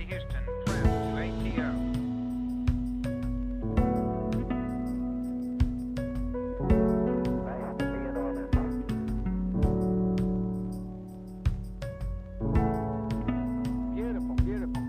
Houston, trim to ATO. Nice to be in orbit. Beautiful, beautiful.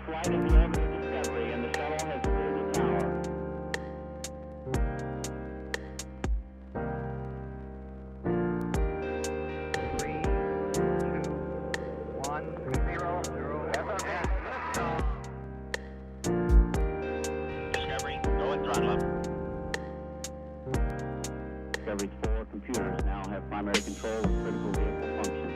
flight of the orbit of Discovery, and the shuttle has cleared the tower. 3, 2, 1, 0, 0. Discovery, go and throttle up. Discovery's 4 computers now have primary control of critical vehicle functions.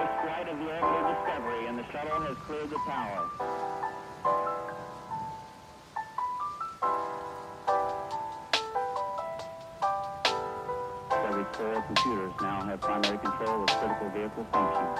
first flight of the orbital Discovery, and the shuttle has cleared the tower. Discovery's 4 computers now have primary control of critical vehicle functions.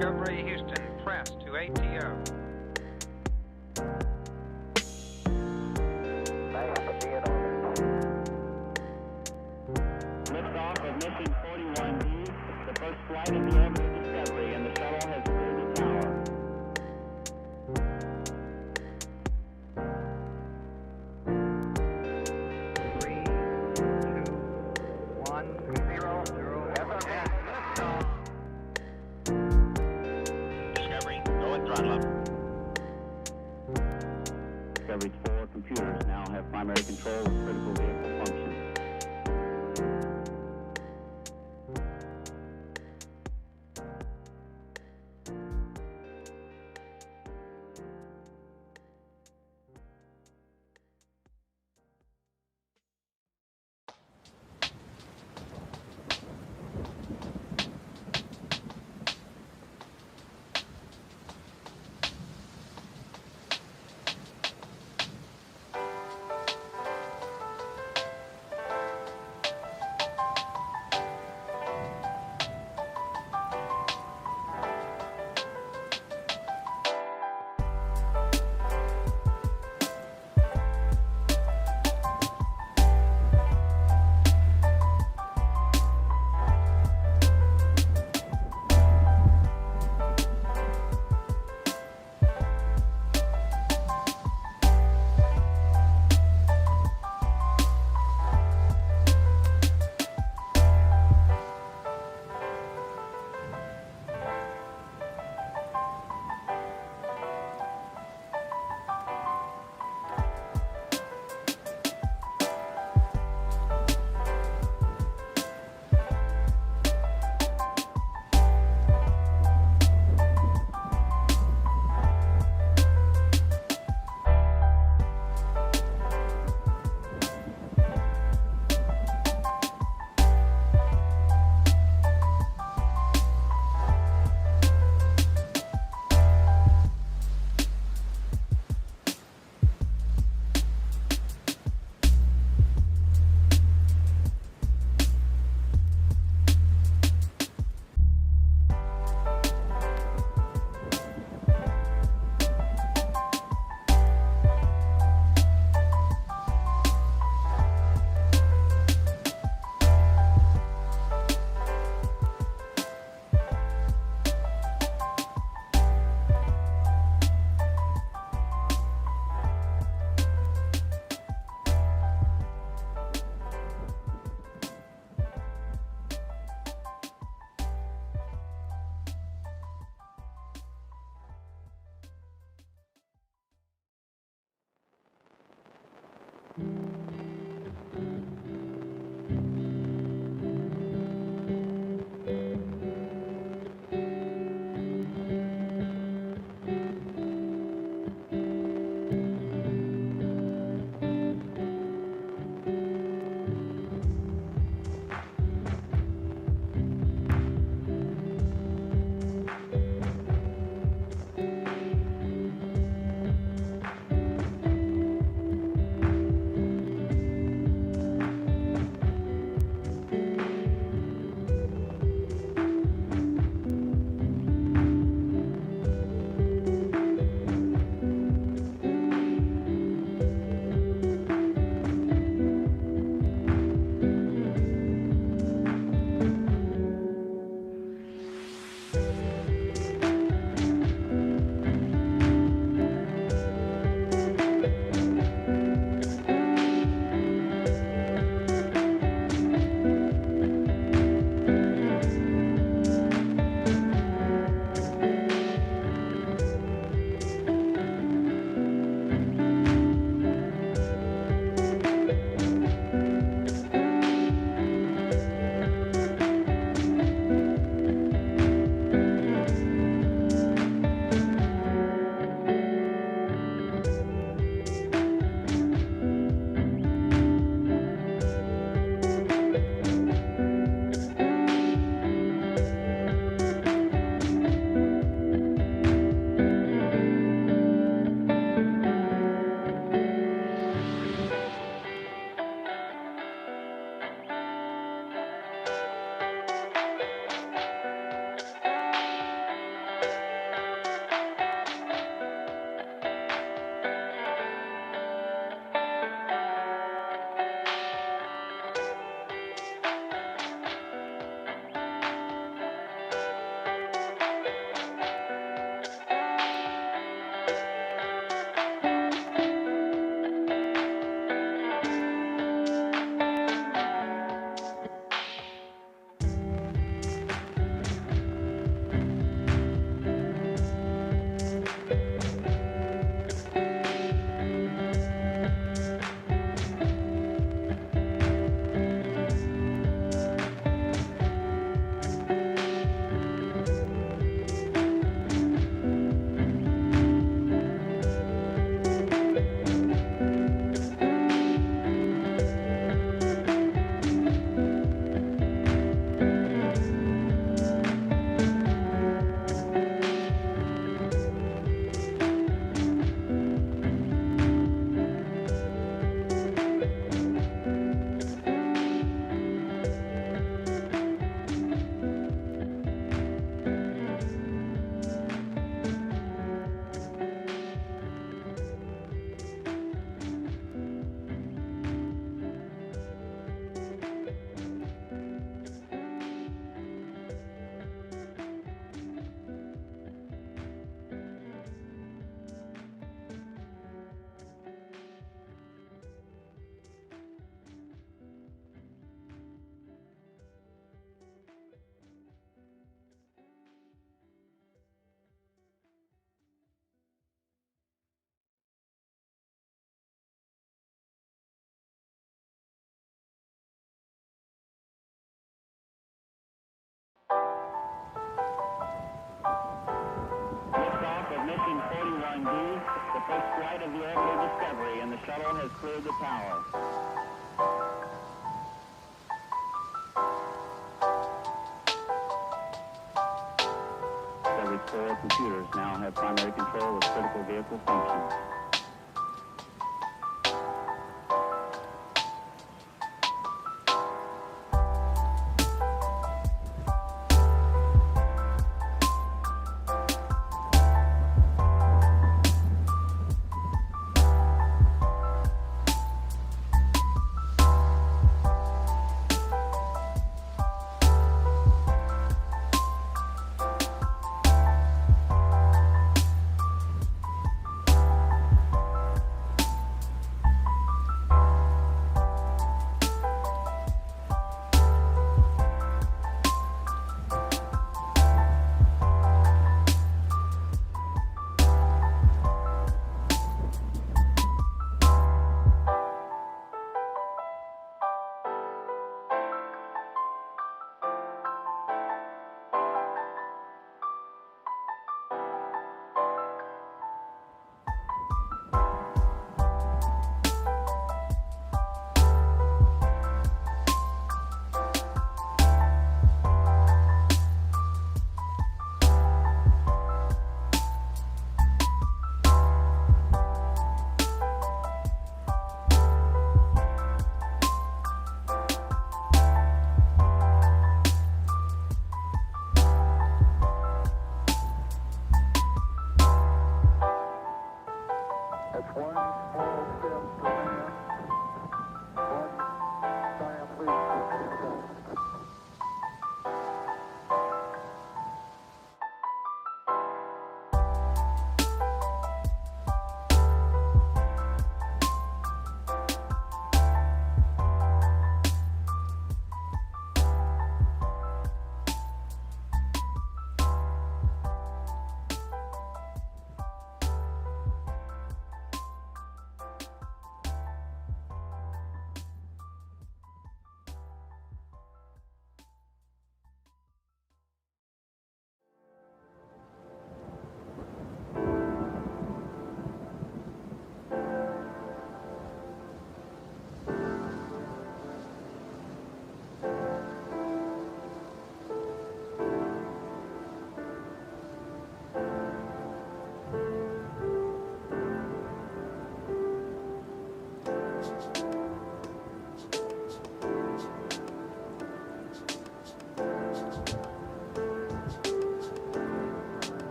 Discovery Houston, press to ATO. Liftoff of mission 41D, the first flight of the Evidence Discovery, and the shuttle has cleared the tower. Three, two, one, zero, zero. FMS liftoff. first flight of the orbital Discovery, and the shuttle has cleared the tower. Discovery's 4 computers now have primary control of critical vehicle functions.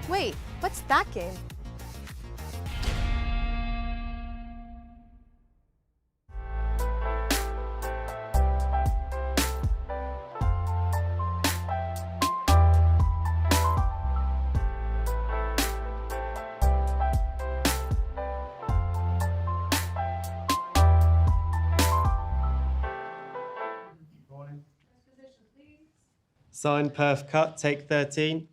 Wait, what's that game? Sign, perf, cut, take 13.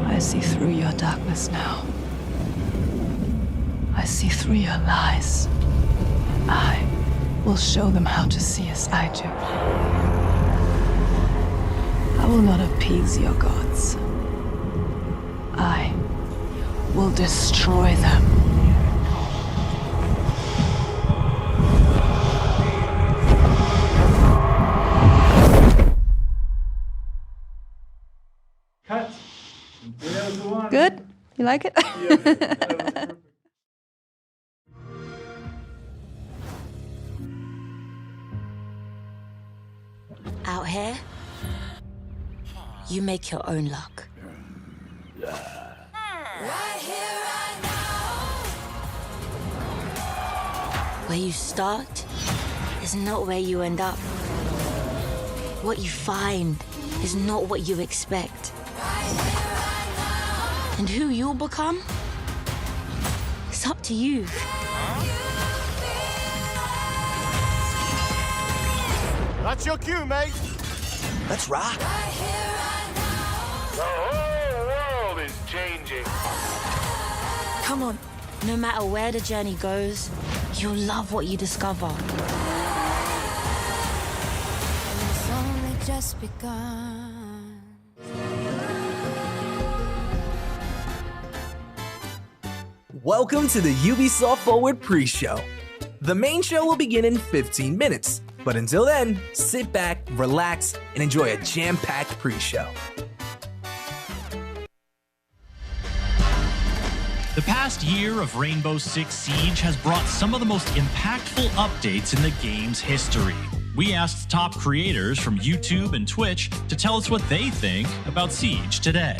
I see through your darkness now. I see through your lies. I will show them how to see as I do. I will not appease your gods. I will destroy them. Cut. That was the one. Good? You like it? Yeah, that was perfect. Out here, you make your own luck. Where you start is not where you end up. What you find is not what you expect. And who you'll become, it's up to you. That's your cue, mate. Let's rock. The whole world is changing. Come on, no matter where the journey goes, you'll love what you discover. It's only just begun. Welcome to the Ubisoft Forward pre-show. The main show will begin in 15 minutes, but until then, sit back, relax, and enjoy a jam-packed pre-show. The past year of Rainbow Six Siege has brought some of the most impactful updates in the game's history. We asked top creators from YouTube and Twitch to tell us what they think about Siege today.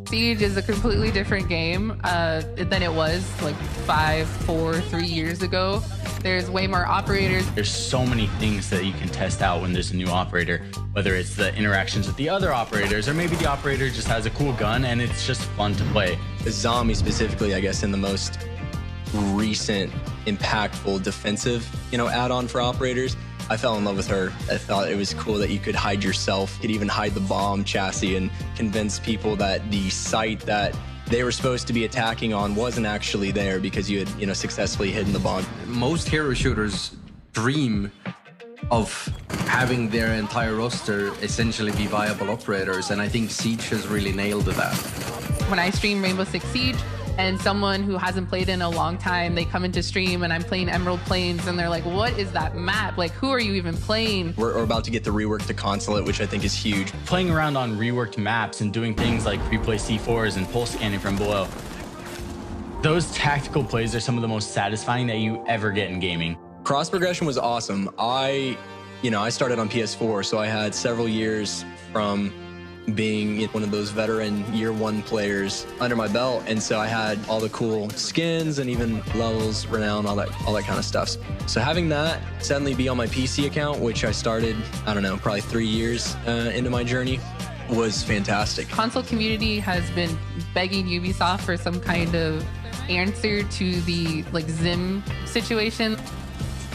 Siege is a completely different game than it was like 5, 4, 3 years ago. There's way more operators. There's so many things that you can test out when there's a new operator, whether it's the interactions with the other operators, or maybe the operator just has a cool gun and it's just fun to play. The zombie specifically, I guess, in the most recent, impactful defensive, add-on for operators. I fell in love with her. I thought it was cool that you could hide yourself, you could even hide the bomb chassis and convince people that the site that they were supposed to be attacking on wasn't actually there because you had, successfully hidden the bomb. Most hero shooters dream of having their entire roster essentially be viable operators, and I think Siege has really nailed that. When I stream Rainbow Six Siege, and someone who hasn't played in a long time, they come into stream and I'm playing Emerald Plains and they're like, what is that map? Like, who are you even playing? We're about to get the rework to Consulate, which I think is huge. Playing around on reworked maps and doing things like replay C4s and pulse scanning from below. Those tactical plays are some of the most satisfying that you ever get in gaming. Cross progression was awesome. I started on PS4, so I had several years from being one of those veteran year one players under my belt, and so I had all the cool skins and even levels, renown, all that kind of stuff. So having that suddenly be on my PC account, which I started, I don't know, probably 3 years into my journey, was fantastic. Console community has been begging Ubisoft for some kind of answer to the Zim situation.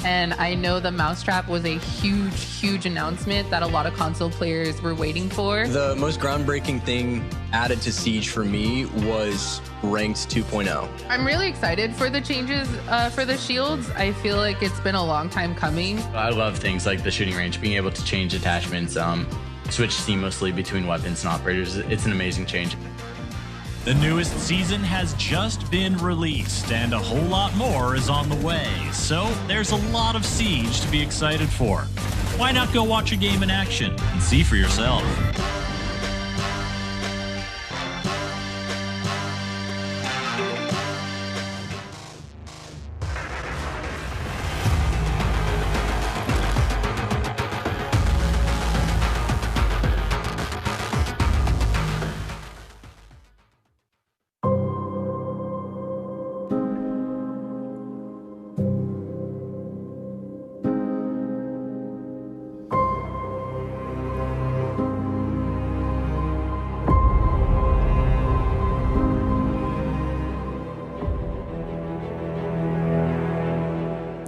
And I know the mousetrap was a huge, huge announcement that a lot of console players were waiting for. The most groundbreaking thing added to Siege for me was Ranked 2.0. I'm really excited for the changes for the shields. I feel like it's been a long time coming. I love things like the shooting range, being able to change attachments, switch seamlessly between weapons and operators. It's an amazing change. The newest season has just been released, and a whole lot more is on the way, so there's a lot of Siege to be excited for. Why not go watch a game in action and see for yourself?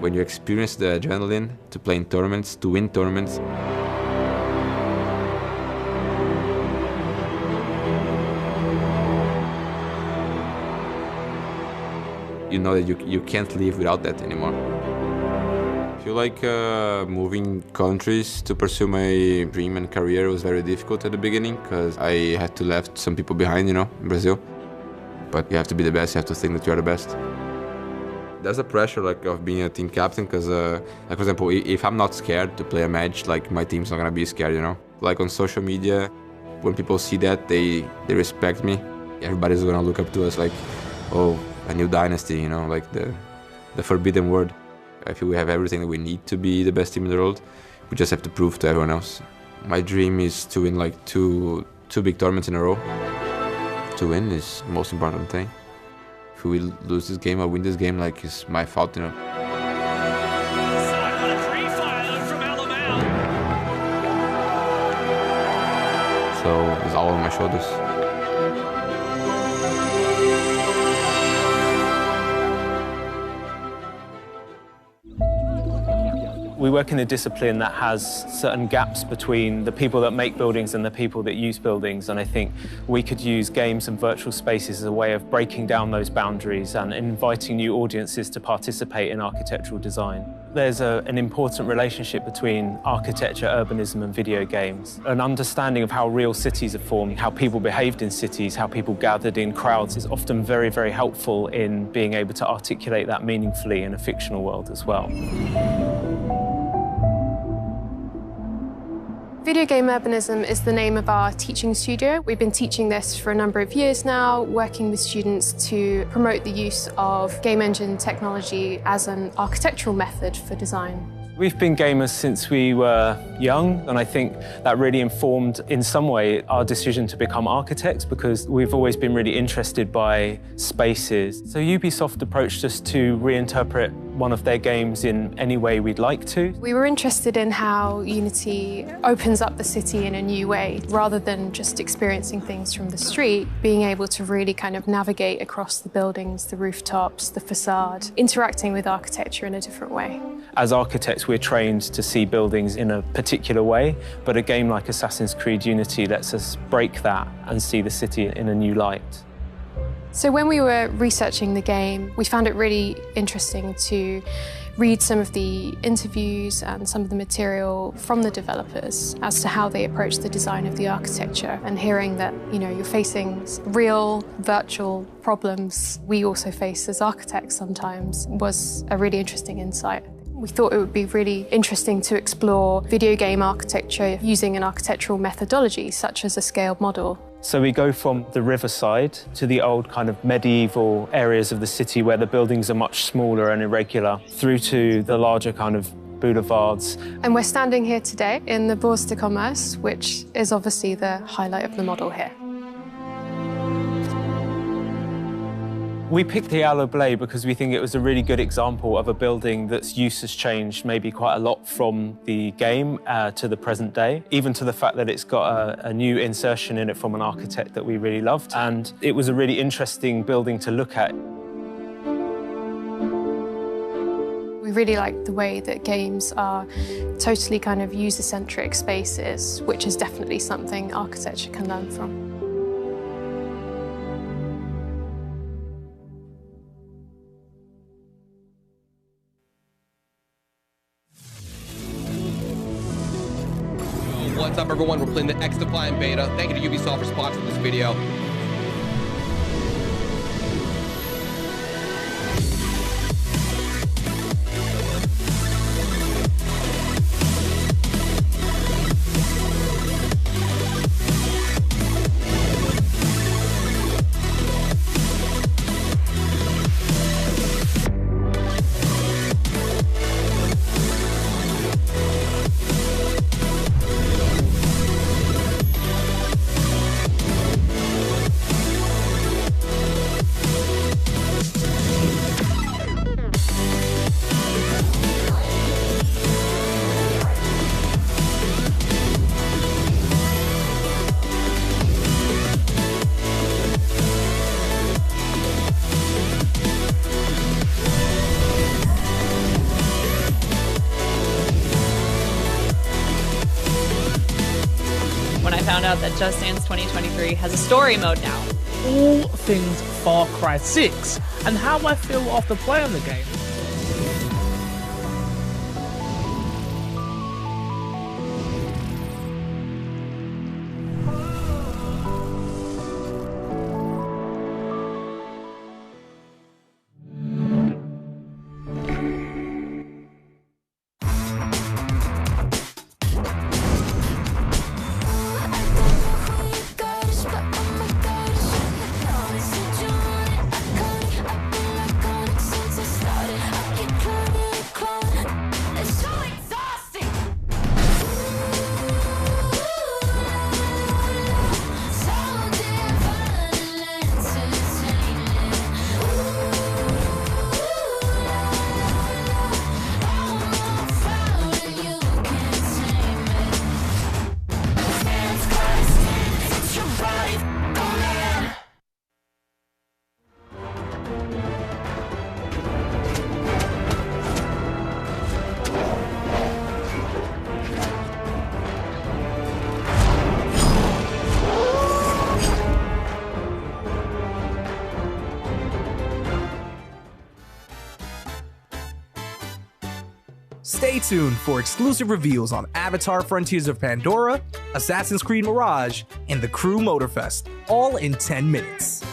When you experience the adrenaline to play in tournaments, to win tournaments, you know that you can't live without that anymore. I feel like moving countries to pursue my dream and career was very difficult at the beginning because I had to leave some people behind, you know, in Brazil. But you have to be the best, you have to think that you're the best. There's a pressure like of being a team captain because, like for example, if I'm not scared to play a match, like my team's not gonna be scared, you know. Like on social media, when people see that, they respect me. Everybody's gonna look up to us like, oh, a new dynasty, you know, like the forbidden word. I feel we have everything that we need to be the best team in the world. We just have to prove to everyone else. My dream is to win like two big tournaments in a row. To win is the most important thing. If we lose this game or win this game, like, it's my fault, you know. So it's all on my shoulders. We work in a discipline that has certain gaps between the people that make buildings and the people that use buildings, and I think we could use games and virtual spaces as a way of breaking down those boundaries and inviting new audiences to participate in architectural design. There's an important relationship between architecture, urbanism and video games. An understanding of how real cities are formed, how people behaved in cities, how people gathered in crowds is often very, very helpful in being able to articulate that meaningfully in a fictional world as well. Video Game Urbanism is the name of our teaching studio. We've been teaching this for a number of years now, working with students to promote the use of game engine technology as an architectural method for design. We've been gamers since we were young, and I think that really informed, in some way, our decision to become architects because we've always been really interested by spaces. So Ubisoft approached us to reinterpret one of their games in any way we'd like to. We were interested in how Unity opens up the city in a new way, rather than just experiencing things from the street, being able to really kind of navigate across the buildings, the rooftops, the facade, interacting with architecture in a different way. As architects, we're trained to see buildings in a particular way, but a game like Assassin's Creed Unity lets us break that and see the city in a new light. So when we were researching the game, we found it really interesting to read some of the interviews and some of the material from the developers as to how they approach the design of the architecture, and hearing that, you know, you're facing real virtual problems we also face as architects sometimes was a really interesting insight. We thought it would be really interesting to explore video game architecture using an architectural methodology such as a scaled model. So we go from the riverside to the old kind of medieval areas of the city where the buildings are much smaller and irregular, through to the larger kind of boulevards. And we're standing here today in the Bourse de Commerce, which is obviously the highlight of the model here. We picked the Aloe Blé because we think it was a really good example of a building that's use has changed maybe quite a lot from the game to the present day, even to the fact that it's got a new insertion in it from an architect that we really loved. And it was a really interesting building to look at. We We really like the way that games are totally kind of user-centric spaces, which is definitely something architecture can learn from. What's up, everyone? We're playing the XDefiant beta. Thank you to Ubisoft for sponsoring this video. When I found out that Just Dance 2023 has a story mode now. All things Far Cry 6 and how I feel after playing the game. Stay tuned for exclusive reveals on Avatar: Frontiers of Pandora, Assassin's Creed Mirage, and the Crew Motorfest, all in 10 minutes.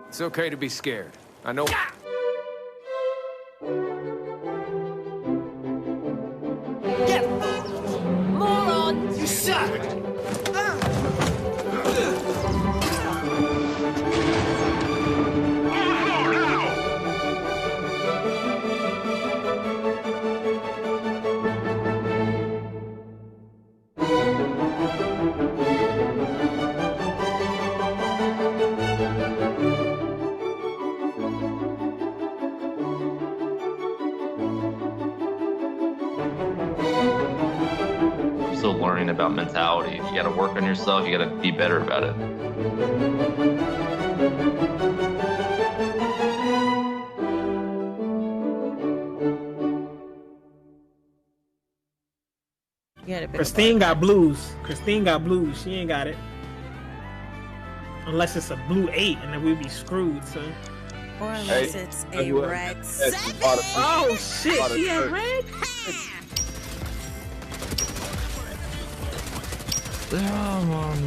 It's okay to be scared. I know. Get moron! You suck! Still learning about mentality. You got to work on yourself. You got to be better about it. Christine got blues. Christine got blues. She ain't got it. Unless it's a blue 8, and then we'd be screwed, son. Or unless it's a red 7. Oh shit! She had red. Ja, man.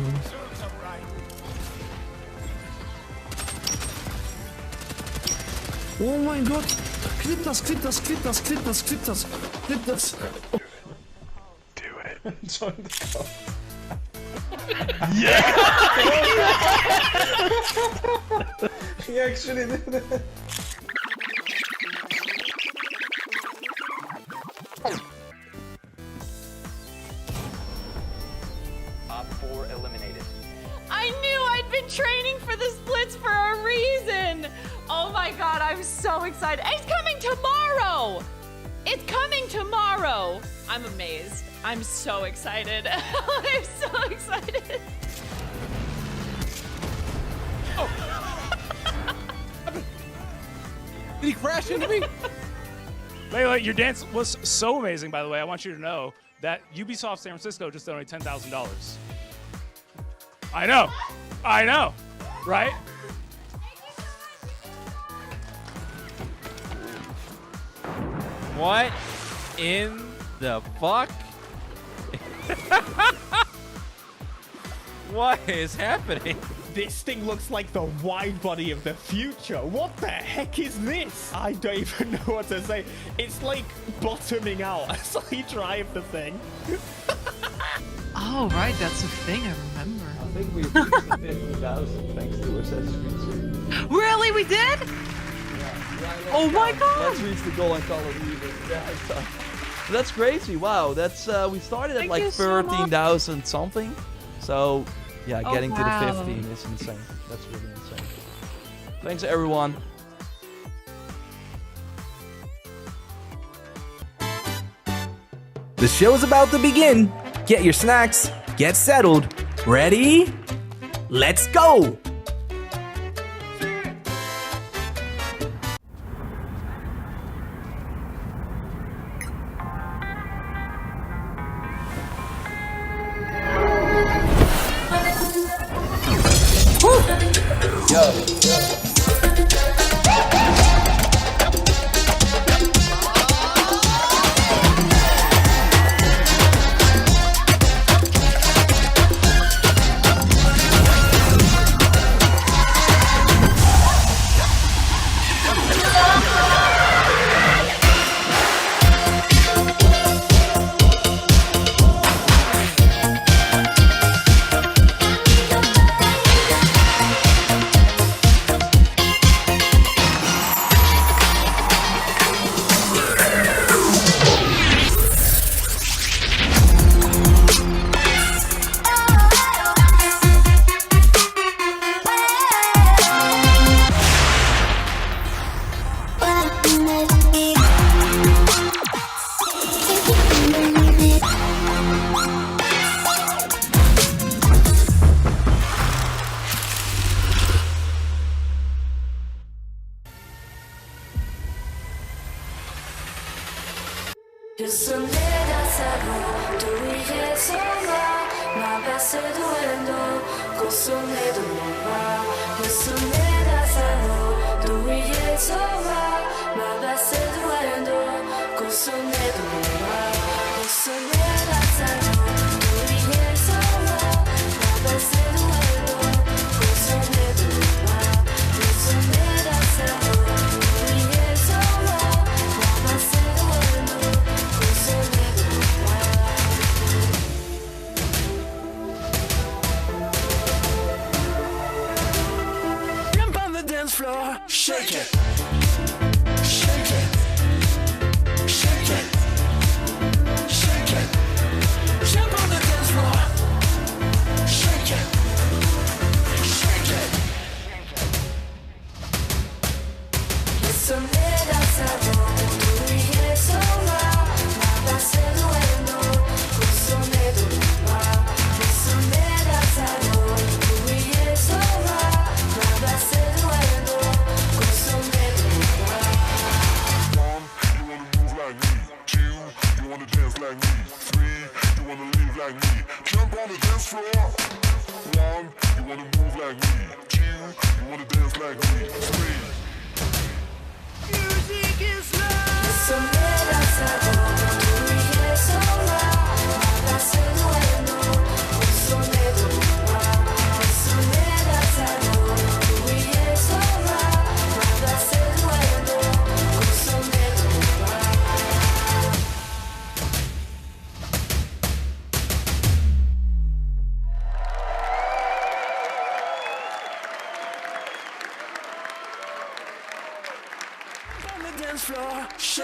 Oh mein Gott! Clip das, clip das, clip das, clip das, clip das, clip das. Do it. Join the call. Yeah! He actually did it. my god, I'm so excited. It's coming tomorrow! It's coming tomorrow! I'm amazed. I'm so excited. I'm so excited. Did he crash into me? Layla, your dance was so amazing, by the way. I want you to know that Ubisoft San Francisco just donated $10,000. I know. I know. Right? What in the fuck? What is happening? This thing looks like the wide body of the future. What the heck is this? I don't even know what to say. It's like bottoming out as I drive the thing. Oh, right, that's a thing, I remember. I think we reached the 50,000 thanks to Assassin's Creed 2. Really, we did? Oh my god! Let's reach the goal and call it even. Yeah, that's crazy. Wow, that's we started at like 13,000 something. So yeah, getting to the 15 is insane. That's really insane. Thanks everyone. The show's about to begin. Get your snacks, get settled. Ready? Let's go!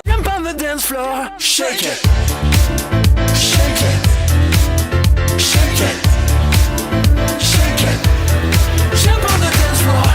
Jump on the dance floor, shake it, shake it, shake it, shake it. Jump on the dance floor.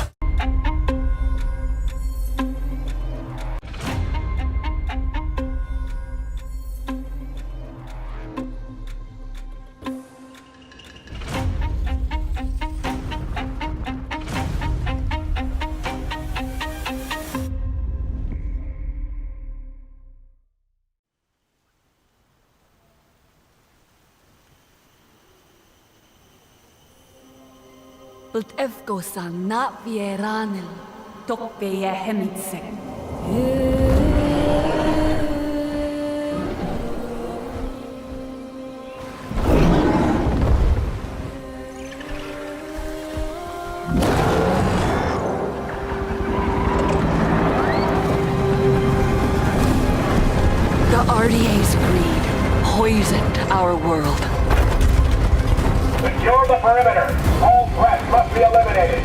Bult efgosa na vieranil, tok be hemitse. The RDA's greed poisoned our world. Secure the perimeter. All threats must be eliminated.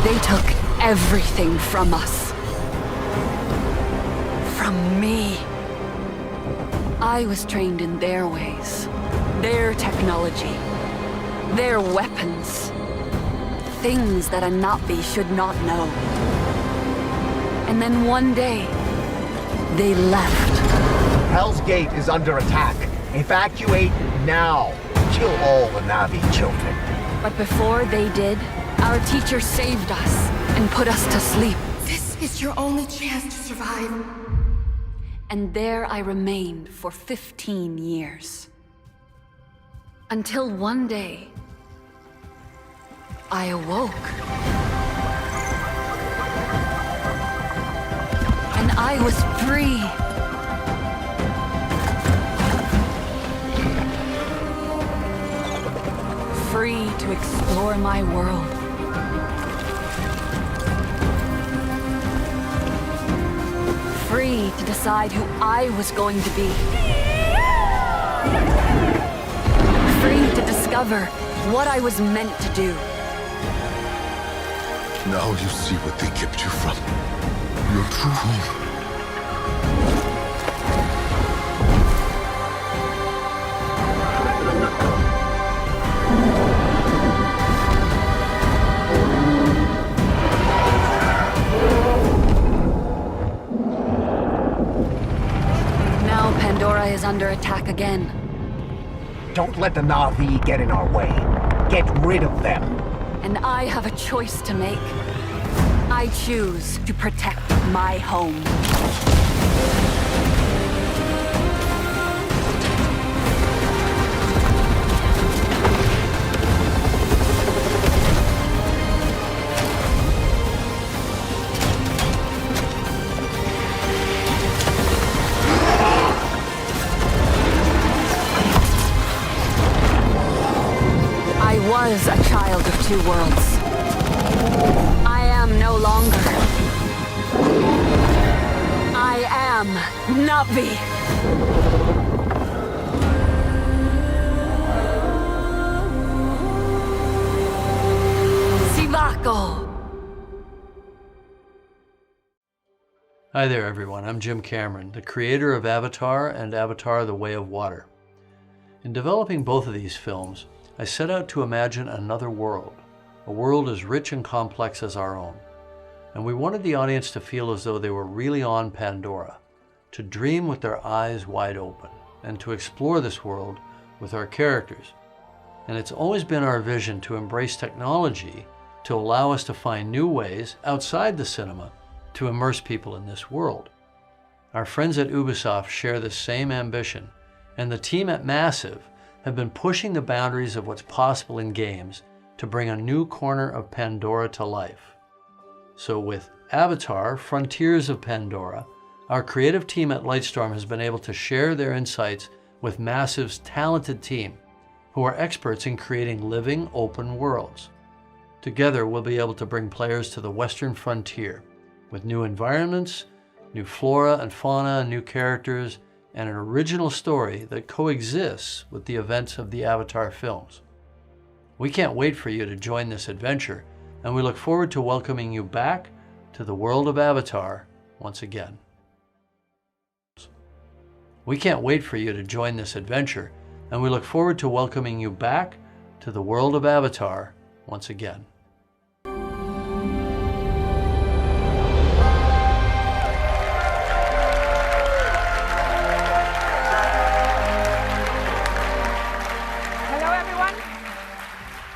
They took everything from us. From me. I was trained in their ways, their technology, their weapons. Things that a Navi should not know. And then one day, they left. Hell's Gate is under attack. Evacuate now. Kill all the Navi children. But before they did, our teacher saved us and put us to sleep. This is your only chance to survive. And there I remained for 15 years. Until one day, I awoke. And I was free. Free to explore my world. Free to decide who I was going to be. Free to discover what I was meant to do. Now you see what they kept you from. Your true home. Now Pandora is under attack again. Don't let the Na'vi get in our way. Get rid of them. And I have a choice to make. I choose to protect my home. I was a child of two worlds. I am no longer. I am Navi. Sivako. Hi there everyone, I'm Jim Cameron, the creator of Avatar and Avatar: The Way of Water. In developing both of these films, I set out to imagine another world, a world as rich and complex as our own. And we wanted the audience to feel as though they were really on Pandora, to dream with their eyes wide open, and to explore this world with our characters. And it's always been our vision to embrace technology to allow us to find new ways outside the cinema to immerse people in this world. Our friends at Ubisoft share this same ambition, and the team at Massive have been pushing the boundaries of what's possible in games to bring a new corner of Pandora to life. So with Avatar: Frontiers of Pandora, our creative team at Lightstorm has been able to share their insights with Massive's talented team, who are experts in creating living, open worlds. Together, we'll be able to bring players to the Western frontier with new environments, new flora and fauna, and new characters, and an original story that coexists with the events of the Avatar films. We can't wait for you to join this adventure, and we look forward to welcoming you back to the world of Avatar once again. We can't wait for you to join this adventure, and we look forward to welcoming you back to the world of Avatar once again.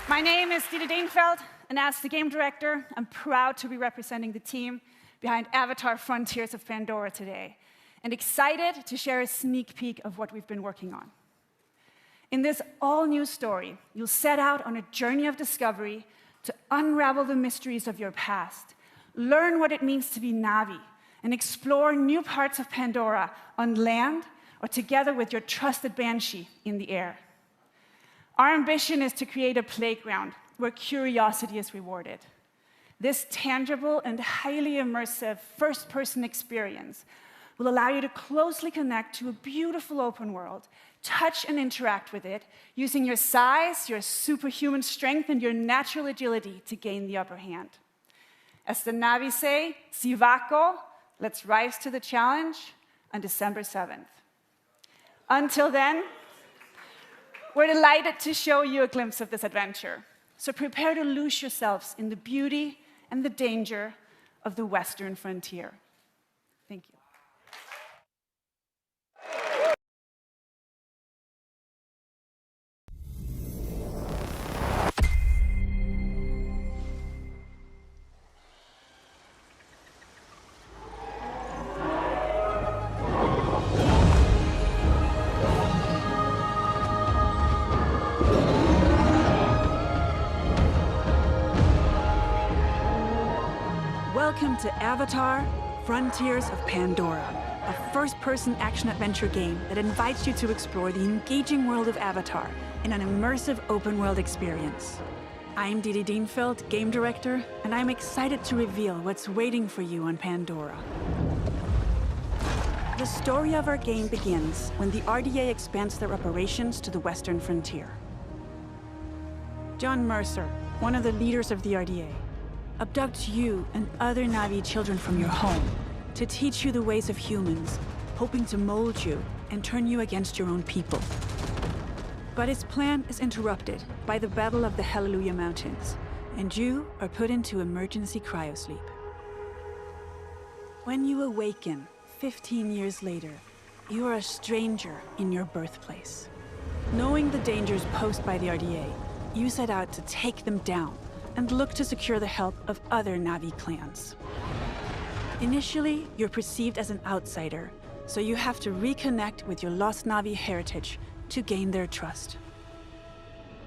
My name is Dieter Deenfeld, and as the game director, I'm proud to be representing the team behind Avatar: Frontiers of Pandora today, and excited to share a sneak peek of what we've been working on. In this all-new story, you'll set out on a journey of discovery to unravel the mysteries of your past, learn what it means to be Na'vi, and explore new parts of Pandora on land or together with your trusted Banshee in the air. Our ambition is to create a playground where curiosity is rewarded. This tangible and highly immersive first-person experience will allow you to closely connect to a beautiful open world, touch and interact with it, using your size, your superhuman strength, and your natural agility to gain the upper hand. As the Na'vi say, Sivako, let's rise to the challenge on December 7th. Until then, we're delighted to show you a glimpse of this adventure. So prepare to lose yourselves in the beauty and the danger of the Western frontier. Thank you. Welcome to Avatar: Frontiers of Pandora, a first-person action-adventure game that invites you to explore the engaging world of Avatar in an immersive open-world experience. I'm Didi Dienfeld, game director, and I'm excited to reveal what's waiting for you on Pandora. The story of our game begins when the RDA expands their operations to the western frontier. John Mercer, one of the leaders of the RDA, abducts you and other Na'vi children from your home to teach you the ways of humans, hoping to mold you and turn you against your own people. But his plan is interrupted by the Battle of the Hallelujah Mountains, and you are put into emergency cryosleep. When you awaken 15 years later, you are a stranger in your birthplace. Knowing the dangers posed by the RDA, you set out to take them down and look to secure the help of other Na'vi clans. Initially, you're perceived as an outsider, so you have to reconnect with your lost Na'vi heritage to gain their trust.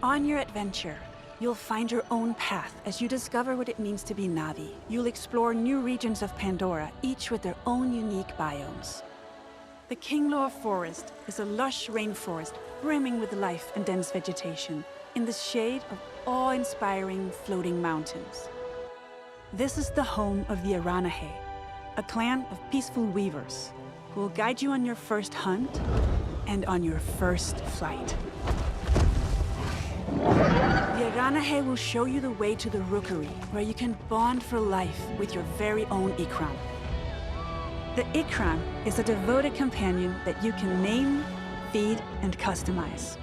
On your adventure, you'll find your own path as you discover what it means to be Na'vi. You'll explore new regions of Pandora, each with their own unique biomes. The Kingloa Forest is a lush rainforest brimming with life and dense vegetation in the shade of awe-inspiring floating mountains. This is the home of the Aranahe, a clan of peaceful weavers who will guide you on your first hunt and on your first flight. The Aranahe will show you the way to the rookery, where you can bond for life with your very own Ikram. The Ikram is a devoted companion that you can name, feed, and customize.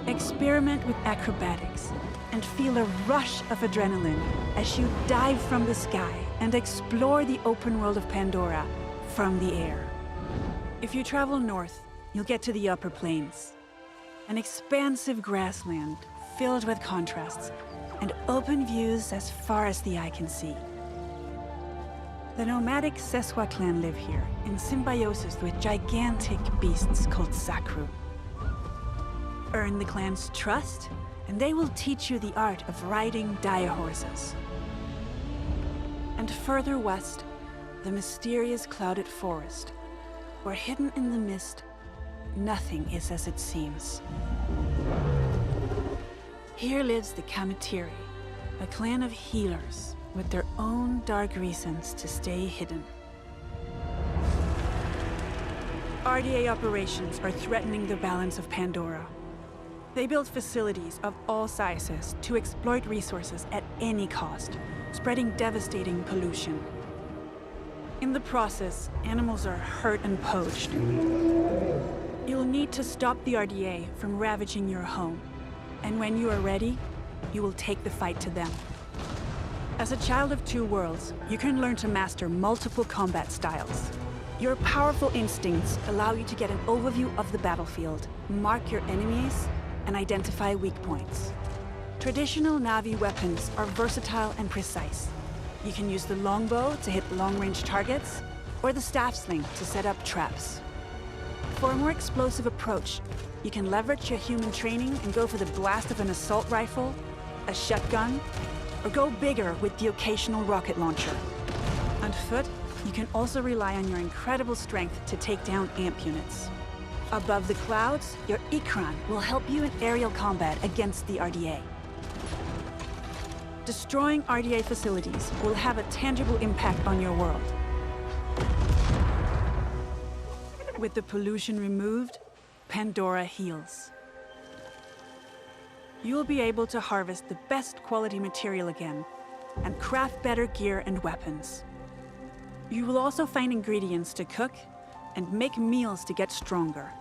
Experiment with acrobatics and feel a rush of adrenaline as you dive from the sky and explore the open world of Pandora from the air. If you travel north, you'll get to the upper plains, an expansive grassland filled with contrasts and open views as far as the eye can see. The nomadic Seswa clan live here in symbiosis with gigantic beasts called Sakru. Earn the clan's trust, and they will teach you the art of riding dire horses. And further west, the mysterious clouded forest, where hidden in the mist, nothing is as it seems. Here lives the Kamatiri, a clan of healers with their own dark reasons to stay hidden. RDA operations are threatening the balance of Pandora. They build facilities of all sizes to exploit resources at any cost, spreading devastating pollution. In the process, animals are hurt and poached. You'll need to stop the RDA from ravaging your home, and when you are ready, you will take the fight to them. As a child of two worlds, you can learn to master multiple combat styles. Your powerful instincts allow you to get an overview of the battlefield, mark your enemies, and identify weak points. Traditional Na'vi weapons are versatile and precise. You can use the longbow to hit long-range targets, or the staff sling to set up traps. For a more explosive approach, you can leverage your human training and go for the blast of an assault rifle, a shotgun, or go bigger with the occasional rocket launcher. On foot, you can also rely on your incredible strength to take down AMP units. Above the clouds, your Ikran will help you in aerial combat against the RDA. Destroying RDA facilities will have a tangible impact on your world. With the pollution removed, Pandora heals. You will be able to harvest the best quality material again and craft better gear and weapons. You will also find ingredients to cook and make meals to get stronger.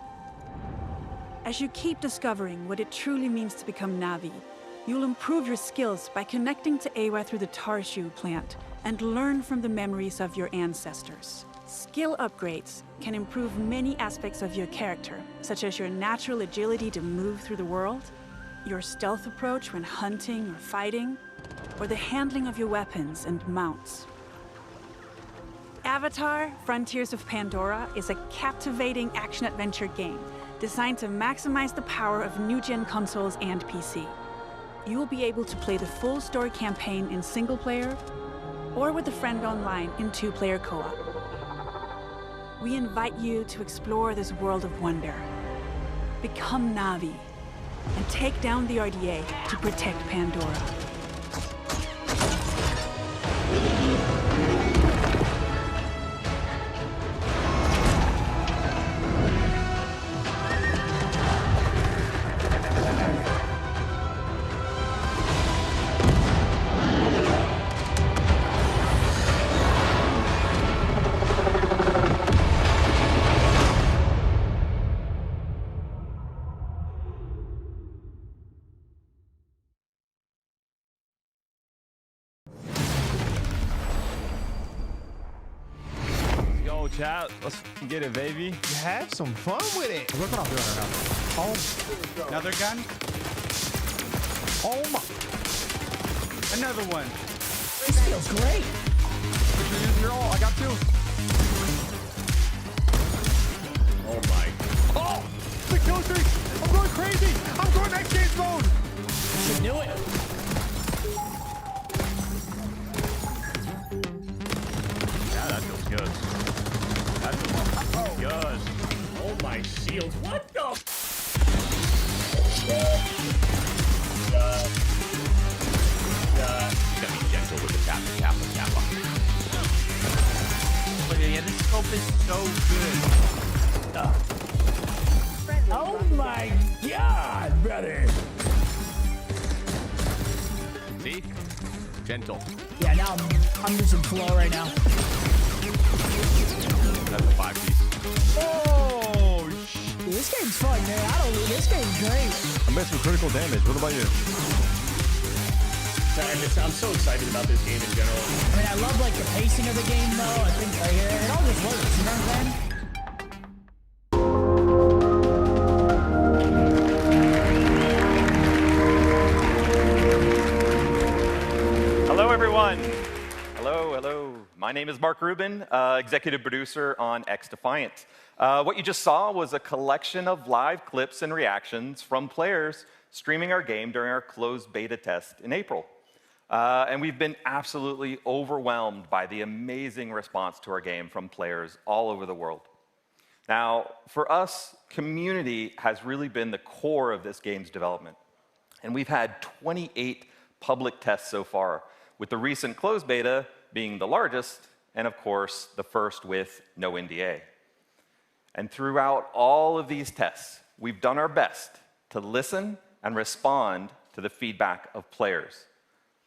As you keep discovering what it truly means to become Navi, you'll improve your skills by connecting to Awa through the Tarshu plant and learn from the memories of your ancestors. Skill upgrades can improve many aspects of your character, such as your natural agility to move through the world, your stealth approach when hunting or fighting, or the handling of your weapons and mounts. Avatar: Frontiers of Pandora is a captivating action-adventure game designed to maximize the power of new-gen consoles and PC. You will be able to play the full story campaign in single-player or with a friend online in two-player co-op. We invite you to explore this world of wonder. Become Navi and take down the RDA to protect Pandora. Chat, let's get it, baby. Have some fun with it. Look what I'm doing right now. Oh, another gun. Oh my! Another one. This feels great. You're all. I got two. Oh my! Oh! The kill streak! I'm going crazy! I'm going X Games mode. You should do it. Yeah, that feels good. Good. Oh my shields. What the? Gotta be gentle with the kappa. But yeah, this scope is so good. Oh my god, brother. See? Gentle. Yeah, now I'm using flow right now. That's a 5-piece. Oh, this game's fun, man. This game's great. I'm missing critical damage. What about you? I'm so excited about this game in general. I mean, I love like the pacing of the game, though. I think it all just works. You know what I'm saying? Hello, everyone. Hello. My name is Mark Rubin, executive producer on XDefiant. What you just saw was a collection of live clips and reactions from players streaming our game during our closed beta test in April. And we've been absolutely overwhelmed by the amazing response to our game from players all over the world. Now, for us, community has really been the core of this game's development. And we've had 28 public tests so far, with the recent closed beta being the largest, and of course, the first with no NDA. And throughout all of these tests, we've done our best to listen and respond to the feedback of players.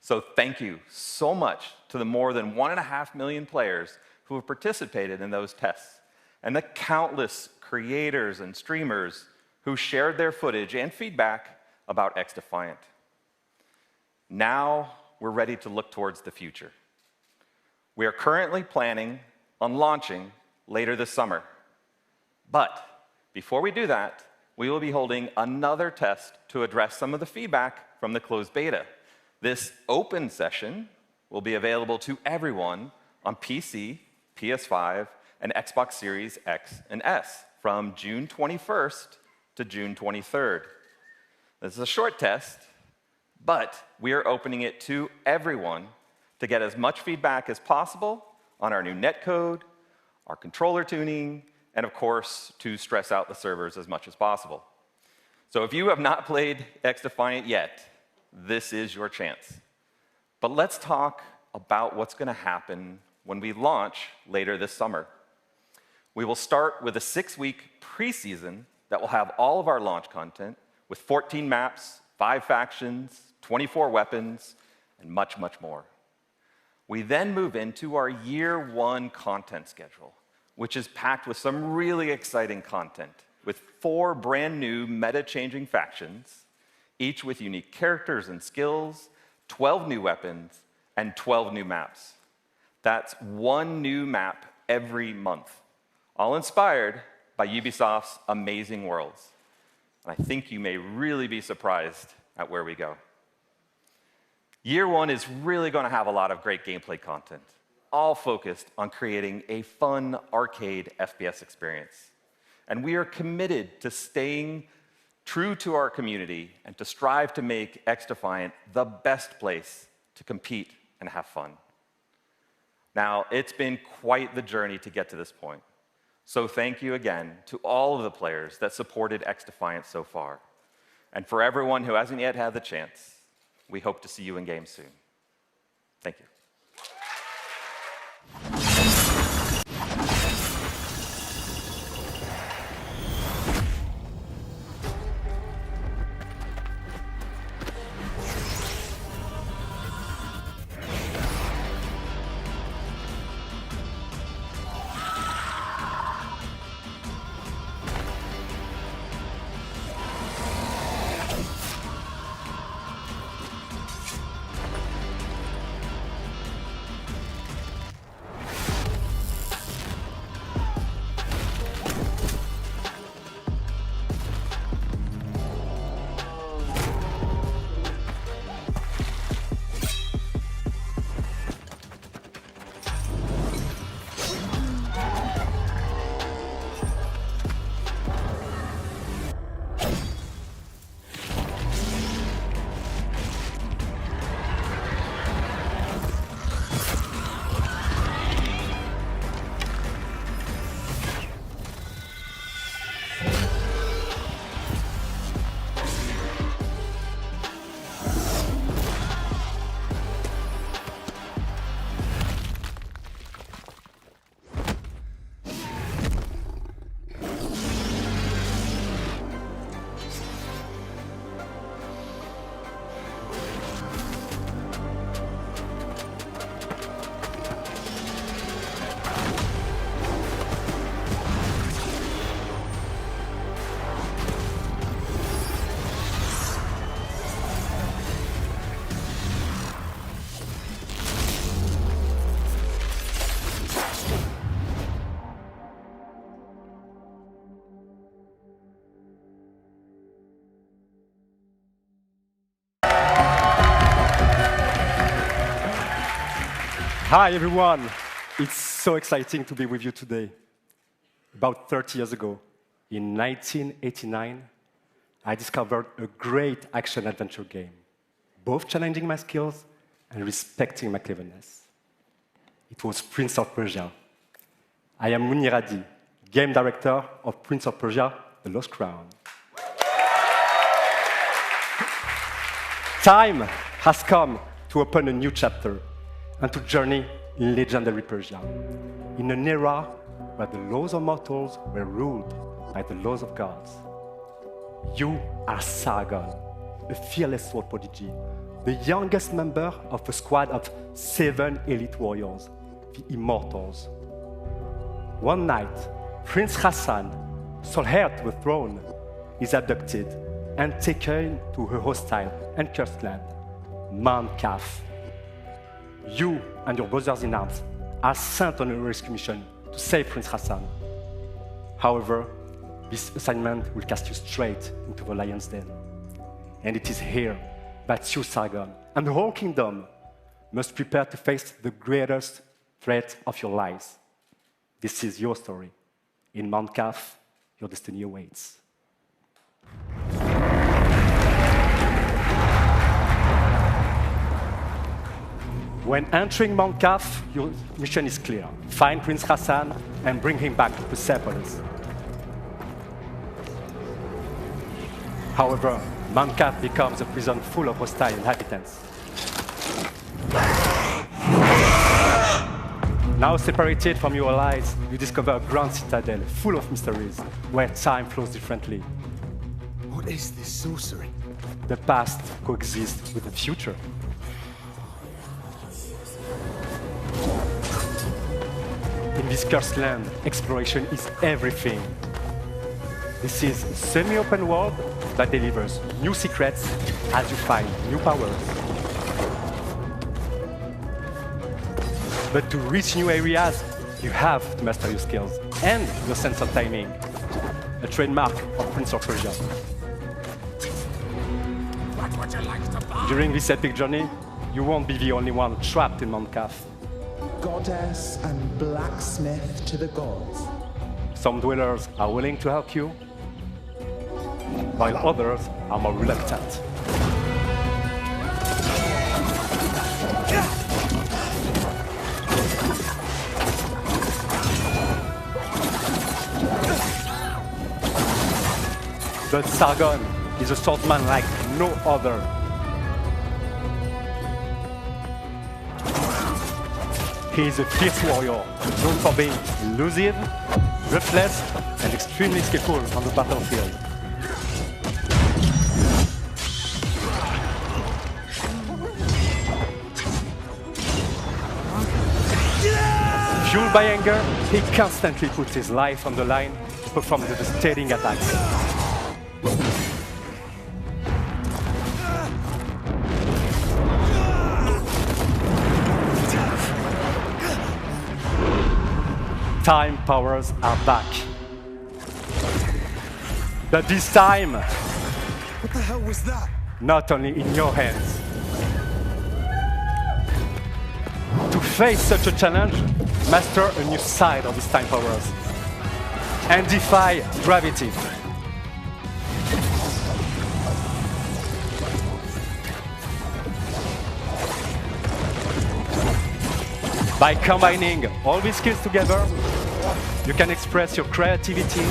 So thank you so much to the more than 1.5 million players who have participated in those tests, and the countless creators and streamers who shared their footage and feedback about XDefiant. Now we're ready to look towards the future. We are currently planning on launching later this summer. But before we do that, we will be holding another test to address some of the feedback from the closed beta. This open session will be available to everyone on PC, PS5, and Xbox Series X and S from June 21st to June 23rd. This is a short test, but we are opening it to everyone to get as much feedback as possible on our new netcode, our controller tuning, and of course, to stress out the servers as much as possible. So if you have not played XDefiant yet, this is your chance. But let's talk about what's going to happen when we launch later this summer. We will start with a 6-week preseason that will have all of our launch content with 14 maps, 5 factions, 24 weapons, and much, much more. We then move into our year 1 content schedule, which is packed with some really exciting content, with 4 brand new meta-changing factions, each with unique characters and skills, 12 new weapons, and 12 new maps. That's 1 new map every month, all inspired by Ubisoft's amazing worlds. And I think you may really be surprised at where we go. Year 1 is really going to have a lot of great gameplay content, all focused on creating a fun arcade FPS experience. And we are committed to staying true to our community and to strive to make XDefiant the best place to compete and have fun. Now, it's been quite the journey to get to this point. So thank you again to all of the players that supported XDefiant so far. And for everyone who hasn't yet had the chance, we hope to see you in game soon. Thank you. Hi, everyone. It's so exciting to be with you today. About 30 years ago, in 1989, I discovered a great action-adventure game, both challenging my skills and respecting my cleverness. It was Prince of Persia. I am Muniradi, game director of Prince of Persia, The Lost Crown. Time has come to open a new chapter and to journey in legendary Persia, in an era where the laws of mortals were ruled by the laws of gods. You are Sargon, a fearless sword prodigy, the youngest member of a squad of 7 elite warriors, the Immortals. One night, Prince Hassan, sole heir to the throne, is abducted and taken to her hostile and cursed land, Mount Kaf. You and your brothers-in-arms are sent on a rescue mission to save Prince Hassan. However, this assignment will cast you straight into the lion's den. And it is here that you, Sargon, and the whole kingdom must prepare to face the greatest threat of your lives. This is your story in Mount Kaf, your destiny awaits. When entering Mount Kaf, your mission is clear. Find Prince Hassan and bring him back to Persepolis. However, Mount Kaf becomes a prison full of hostile inhabitants. Now separated from your allies, you discover a grand citadel full of mysteries, where time flows differently. What is this sorcery? The past coexists with the future. In this cursed land, exploration is everything. This is a semi-open world that delivers new secrets as you find new powers. But to reach new areas, you have to master your skills and your sense of timing, a trademark of Prince of Persia. During this epic journey, you won't be the only one trapped in Mount Kaf. Goddess and blacksmith to the gods. Some dwellers are willing to help you, while others are more reluctant. But Sargon is a swordsman like no other. He is a fierce warrior, known for being elusive, ruthless, and extremely skillful on the battlefield. Fueled by anger, he constantly puts his life on the line to perform devastating attacks. Time powers are back. But this time, What the hell was that? not only in your hands. To face such a challenge, master a new side of his time powers and defy gravity. By combining all these skills together, you can express your creativity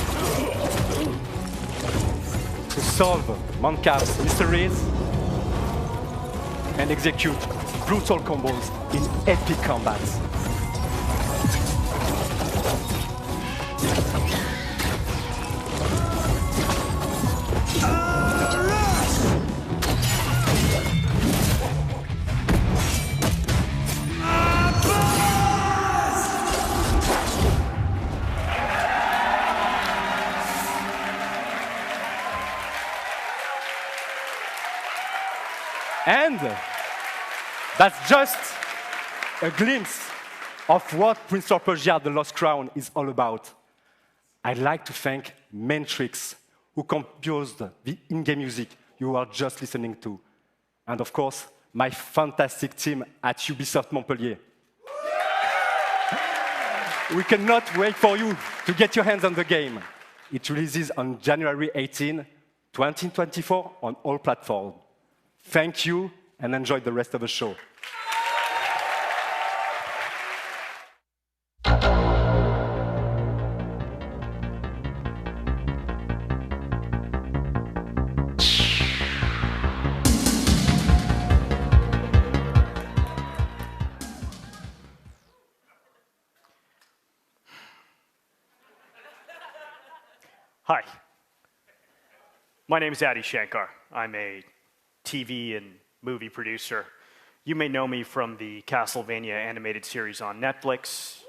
to solve Mount Kaf's mysteries and execute brutal combos in epic combats. And that's just a glimpse of what Prince of Persia: The Lost Crown is all about. I'd like to thank Matrix, who composed the in-game music you are just listening to. And of course, my fantastic team at Ubisoft Montpellier. We cannot wait for you to get your hands on the game. It releases on January 18, 2024 on all platforms. Thank you, and enjoy the rest of the show. Hi. My name is Adi Shankar. I'm a TV and movie producer. You may know me from the Castlevania animated series on Netflix,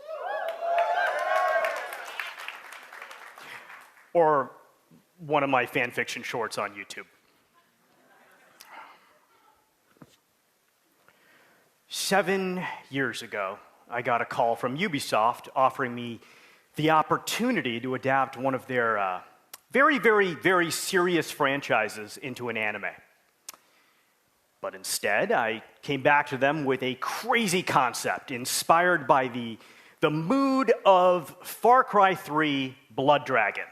or one of my fan fiction shorts on YouTube. 7 years ago, I got a call from Ubisoft offering me the opportunity to adapt one of their very, very, very serious franchises into an anime. But instead, I came back to them with a crazy concept inspired by the mood of Far Cry 3 Blood Dragon.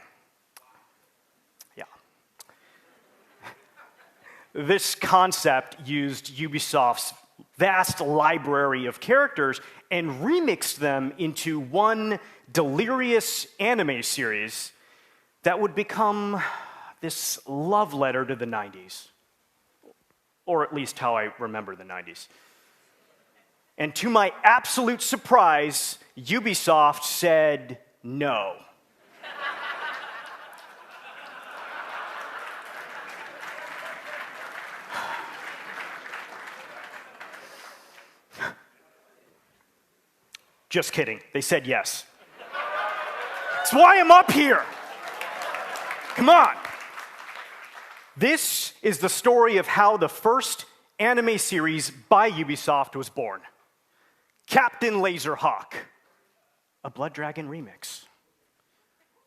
This concept used Ubisoft's vast library of characters and remixed them into one delirious anime series that would become this love letter to the 90s. Or at least how I remember the 90s. And to my absolute surprise, Ubisoft said no. Just kidding. They said yes. That's why I'm up here. Come on. This is the story of how the first anime series by Ubisoft was born. Captain Laserhawk, a Blood Dragon remix.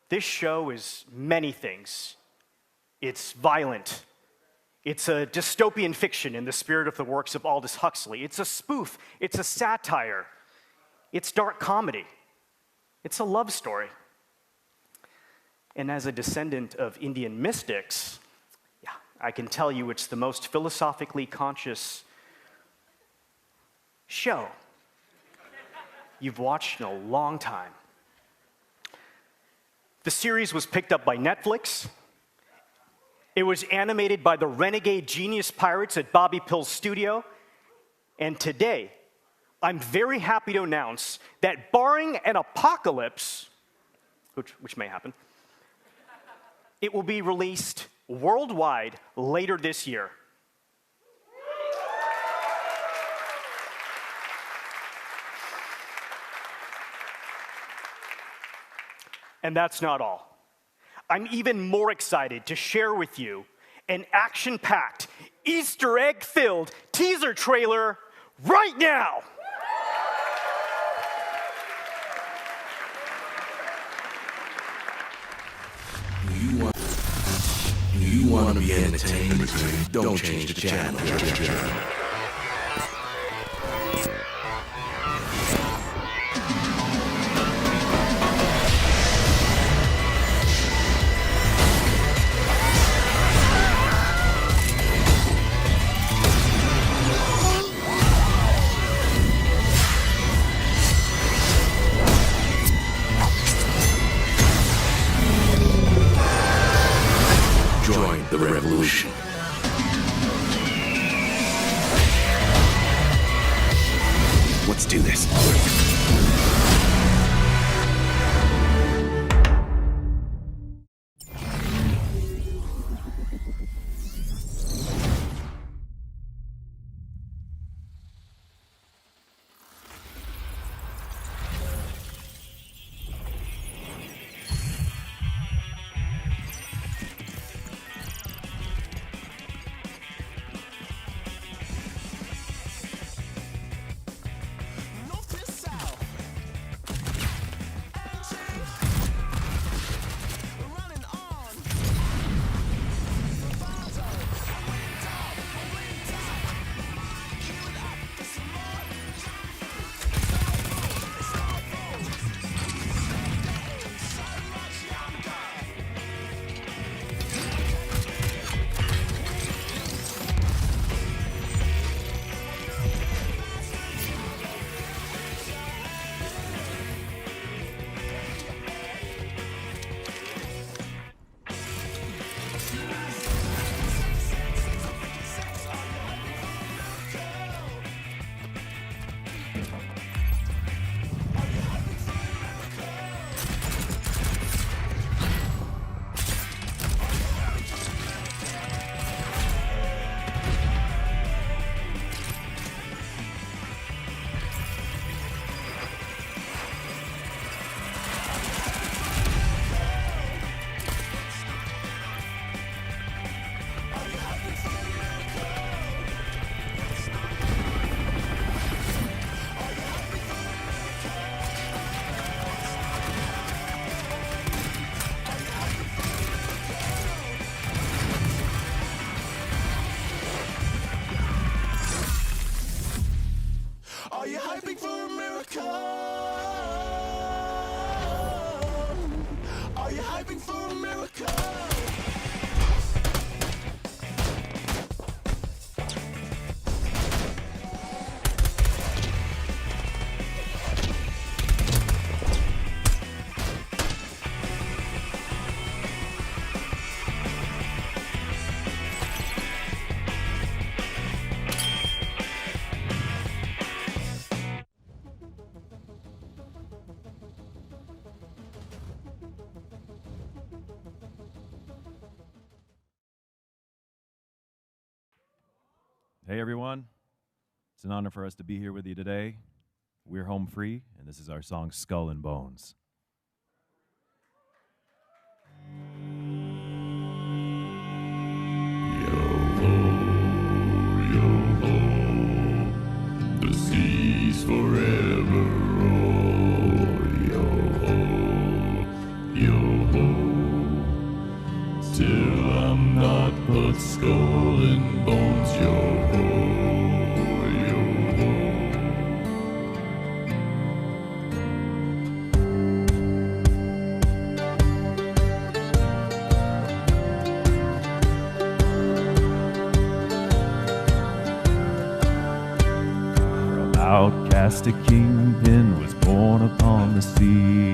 This show is many things. It's violent. It's a dystopian fiction in the spirit of the works of Aldous Huxley. It's a spoof. It's a satire. It's dark comedy. It's a love story. And as a descendant of Indian mystics, yeah, I can tell you it's the most philosophically conscious show you've watched in a long time. The series was picked up by Netflix. It was animated by the renegade genius pirates at Bobby Pill's studio. And today, I'm very happy to announce that barring an apocalypse, which may happen, it will be released worldwide later this year. And that's not all. I'm even more excited to share with you an action-packed, Easter egg-filled teaser trailer right now. You want to be entertained? Don't change the channel. Join the revolution. Let's do this. Hey everyone, it's an honor for us to be here with you today. We're Home Free, and this is our song Skull and Bones. The seas forever roll, yo-ho, yo-ho. Till I'm not but skull and bones, yo-ho, yo-ho. Outcast a kingpin was born upon the sea.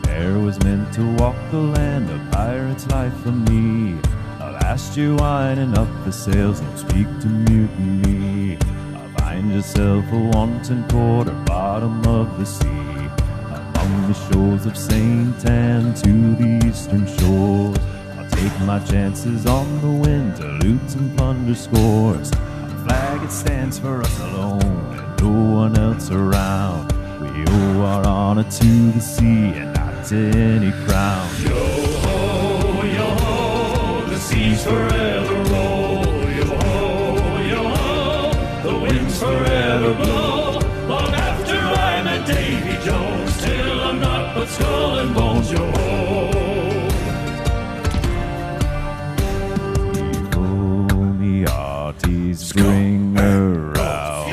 There was meant to walk the land, a pirate's life for me. Last year winding up the sails, don't speak to mutiny. Find yourself a wanton quarter, bottom of the sea. Among the shores of St. Anne to the eastern shores, I'll take my chances on the wind to loot and plunder scores. A flag, it stands for us alone, no one else around. We owe our honor to the sea and not to any crown. Yo-ho, yo-ho, the seas forever roll. Yo-ho, yo-ho, the winds forever blow. Long after I'm a Davy Jones, till I'm not but skull and bones. Yo-ho. Oh, me hearties, bring her out.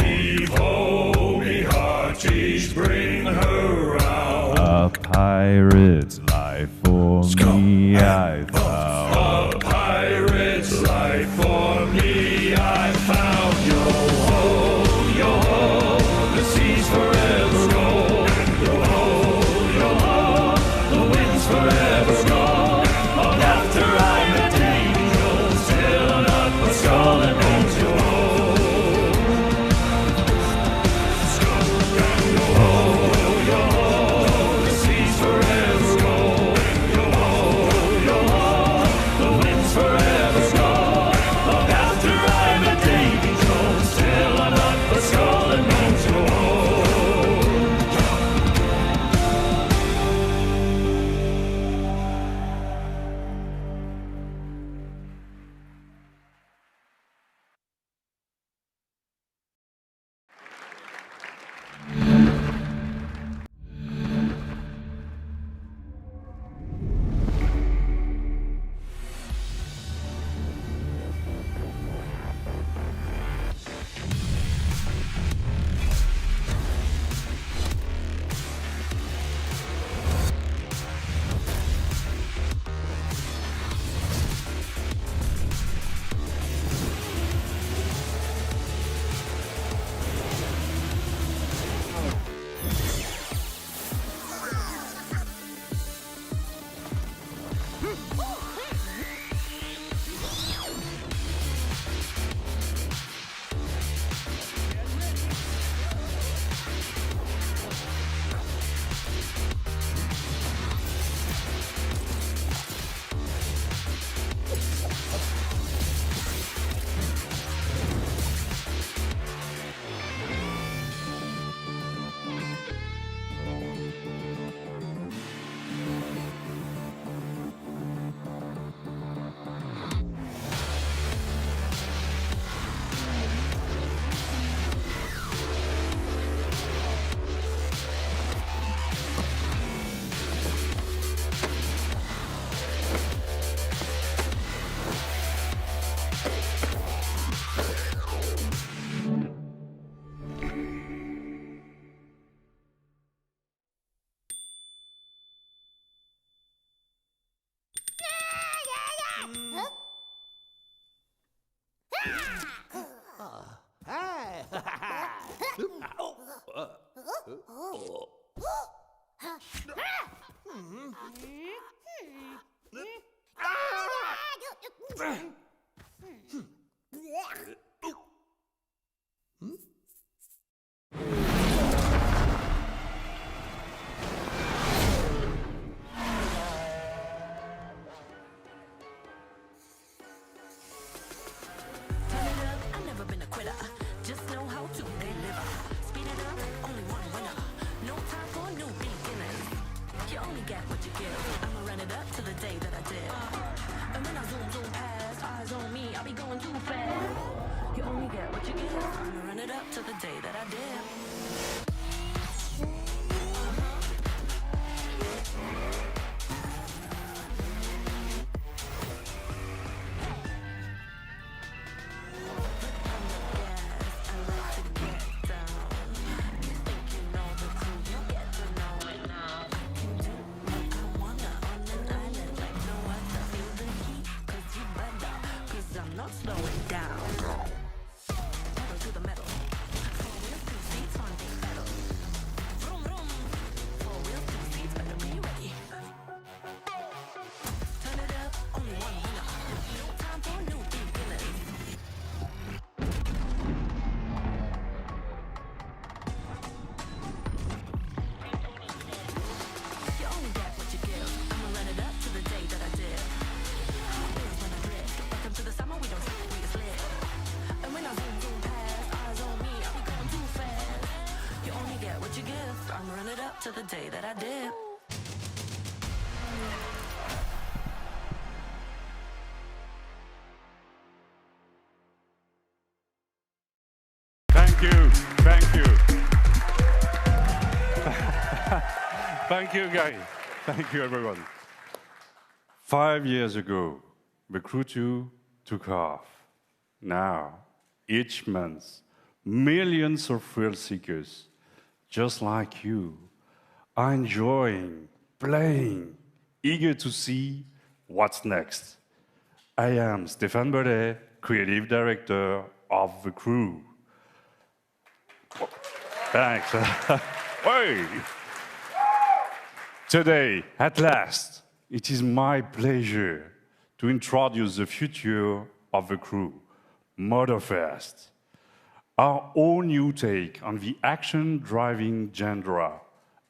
Please bring her out. A pirate's life for me I found. A pirate's life for me I found. Yo-ho, yo-ho, the seas forever roll. Yo-ho, yo-ho, the winds forever roll. Long after I'm a Davy Jones, till I'm not but skull and bones. Yo-ho. I've never been a quitter. get what you give. I'ma run it up to the day that I did. To the day that I did. Thank you. Thank you. Thank you, guys. Thank you, everyone. 5 years ago, the Crew 2 took off. Now, each month, millions of thrill seekers, just like you, are enjoying, playing, eager to see what's next. I am Stéphane Bellet, Creative Director of the Crew. Thanks. Hey. Today, at last, it is my pleasure to introduce the future of the Crew, Motorfest, our all-new take on the action-driving genre,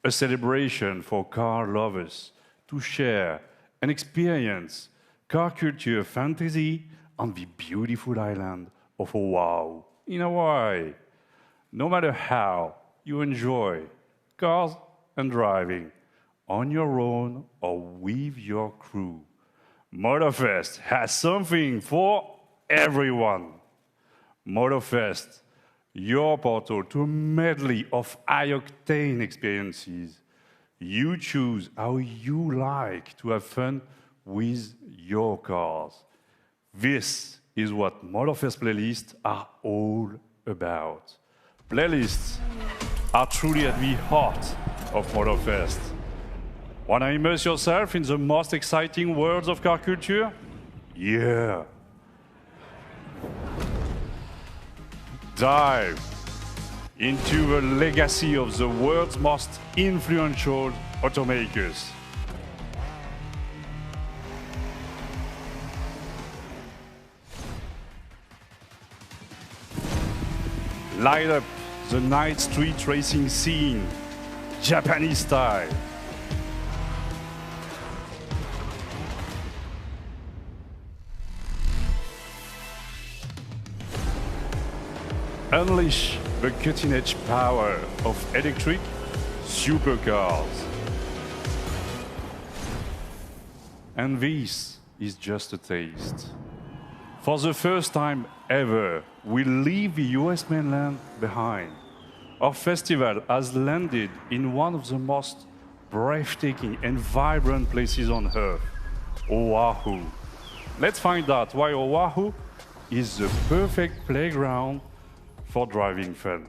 a celebration for car lovers to share and experience car culture fantasy on the beautiful island of Oahu in Hawaii. No matter how you enjoy cars and driving, on your own or with your crew, Motorfest has something for everyone. Motorfest, your portal to a medley of high-octane experiences. You choose how you like to have fun with your cars. This is what Motorfest playlists are all about. Playlists are truly at the heart of Motorfest. Want to immerse yourself in the most exciting worlds of car culture? Yeah. Dive into the legacy of the world's most influential automakers. Light up the night street racing scene, Japanese style. Unleash the cutting-edge power of electric supercars. And this is just a taste. For the first time ever, we leave the US mainland behind. Our festival has landed in one of the most breathtaking and vibrant places on Earth, Oahu. Let's find out why Oahu is the perfect playground for driving fun.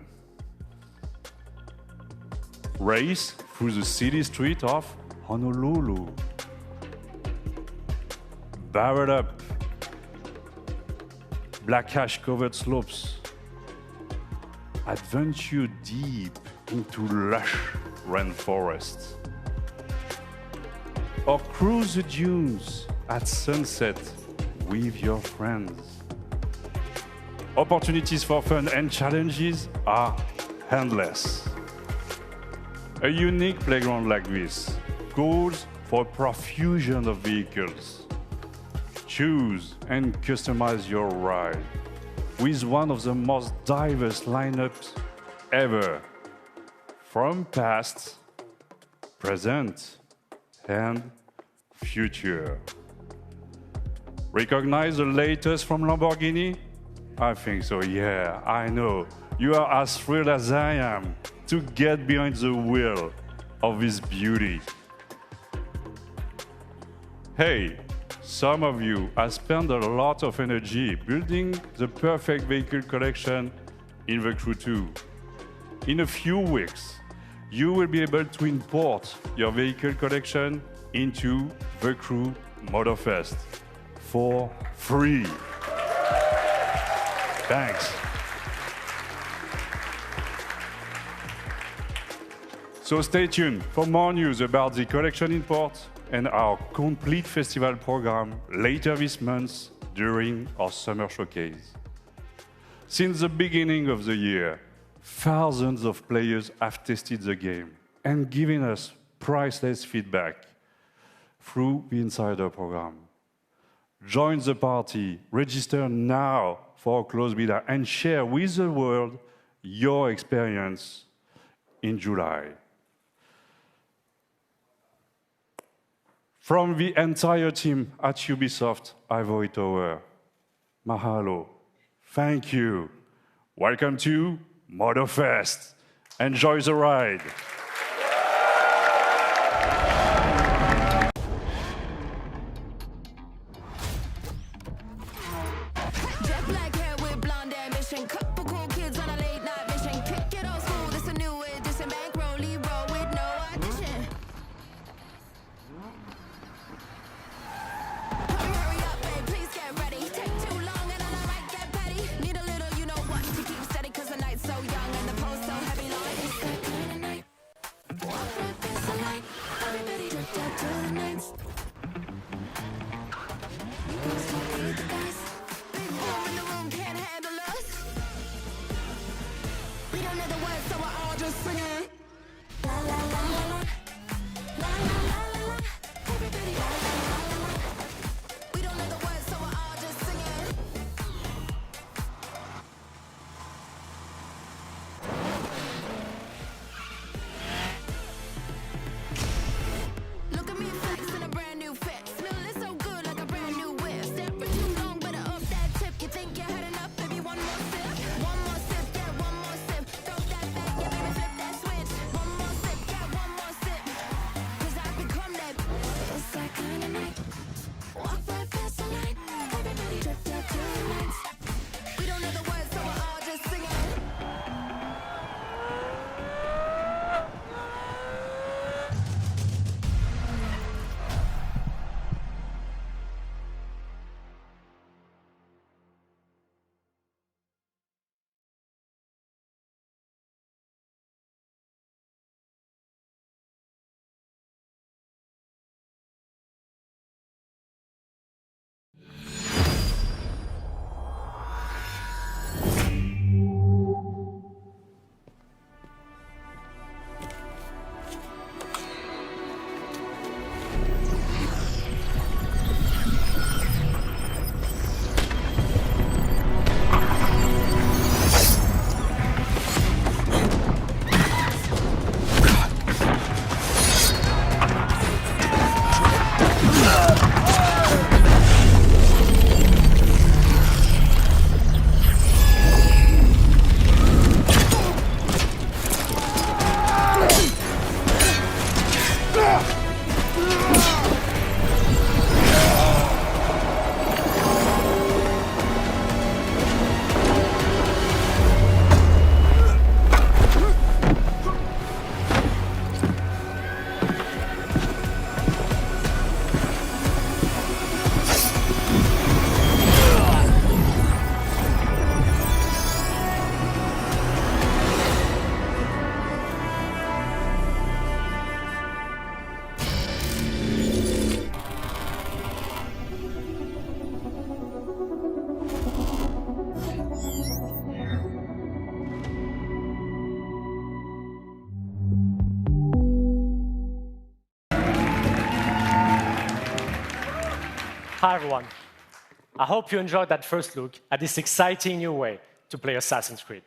Race through the city street of Honolulu. Barrel up black ash-covered slopes. Adventure deep into lush rainforests. Or cruise the dunes at sunset with your friends. Opportunities for fun and challenges are endless. A unique playground like this calls for a profusion of vehicles. Choose and customize your ride with one of the most diverse lineups ever, from past, present, and future. Recognize the latest from Lamborghini? I think so, yeah, I know. You are as thrilled as I am to get behind the wheel of this beauty. Hey, some of you have spent a lot of energy building the perfect vehicle collection in the Crew 2. In a few weeks, you will be able to import your vehicle collection into the Crew Motorfest for free. Thanks. So stay tuned for more news about the collection import and our complete festival program later this month during our summer showcase. Since the beginning of the year, thousands of players have tested the game and given us priceless feedback through the Insider program. Join the party, register now for a closed beta, and share with the world your experience in July. From the entire team at Ubisoft Ivory Tower, mahalo, thank you. Welcome to Motorfest. Enjoy the ride. Hi everyone. I hope you enjoyed that first look at this exciting new way to play Assassin's Creed.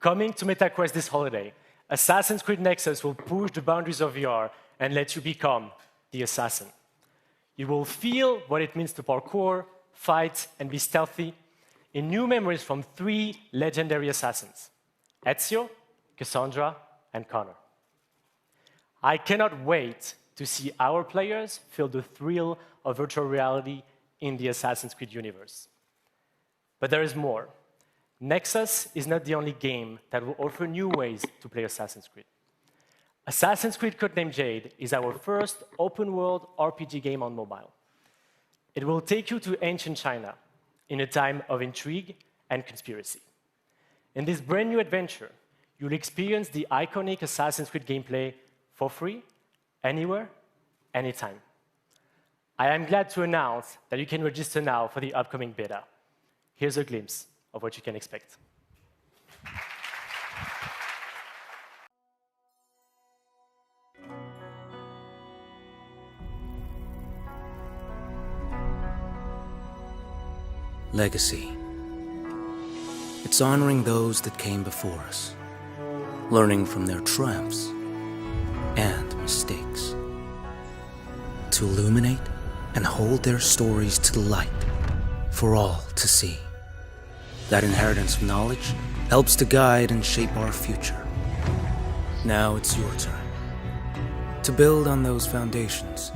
Coming to MetaQuest this holiday, Assassin's Creed Nexus will push the boundaries of VR and let you become the assassin. You will feel what it means to parkour, fight, and be stealthy. in new memories from 3 legendary assassins, Ezio, Cassandra, and Connor. I cannot wait to see our players feel the thrill of virtual reality in the Assassin's Creed universe. But there is more. Nexus is not the only game that will offer new ways to play Assassin's Creed. Assassin's Creed Codename Jade is our first open-world RPG game on mobile. It will take you to ancient China in a time of intrigue and conspiracy. In this brand new adventure, you'll experience the iconic Assassin's Creed gameplay for free, anywhere, anytime. I am glad to announce that you can register now for the upcoming beta. Here's a glimpse of what you can expect. Legacy. It's honoring those that came before us, learning from their triumphs and mistakes, to illuminate and hold their stories to the light for all to see. That inheritance of knowledge helps to guide and shape our future. Now it's your turn to build on those foundations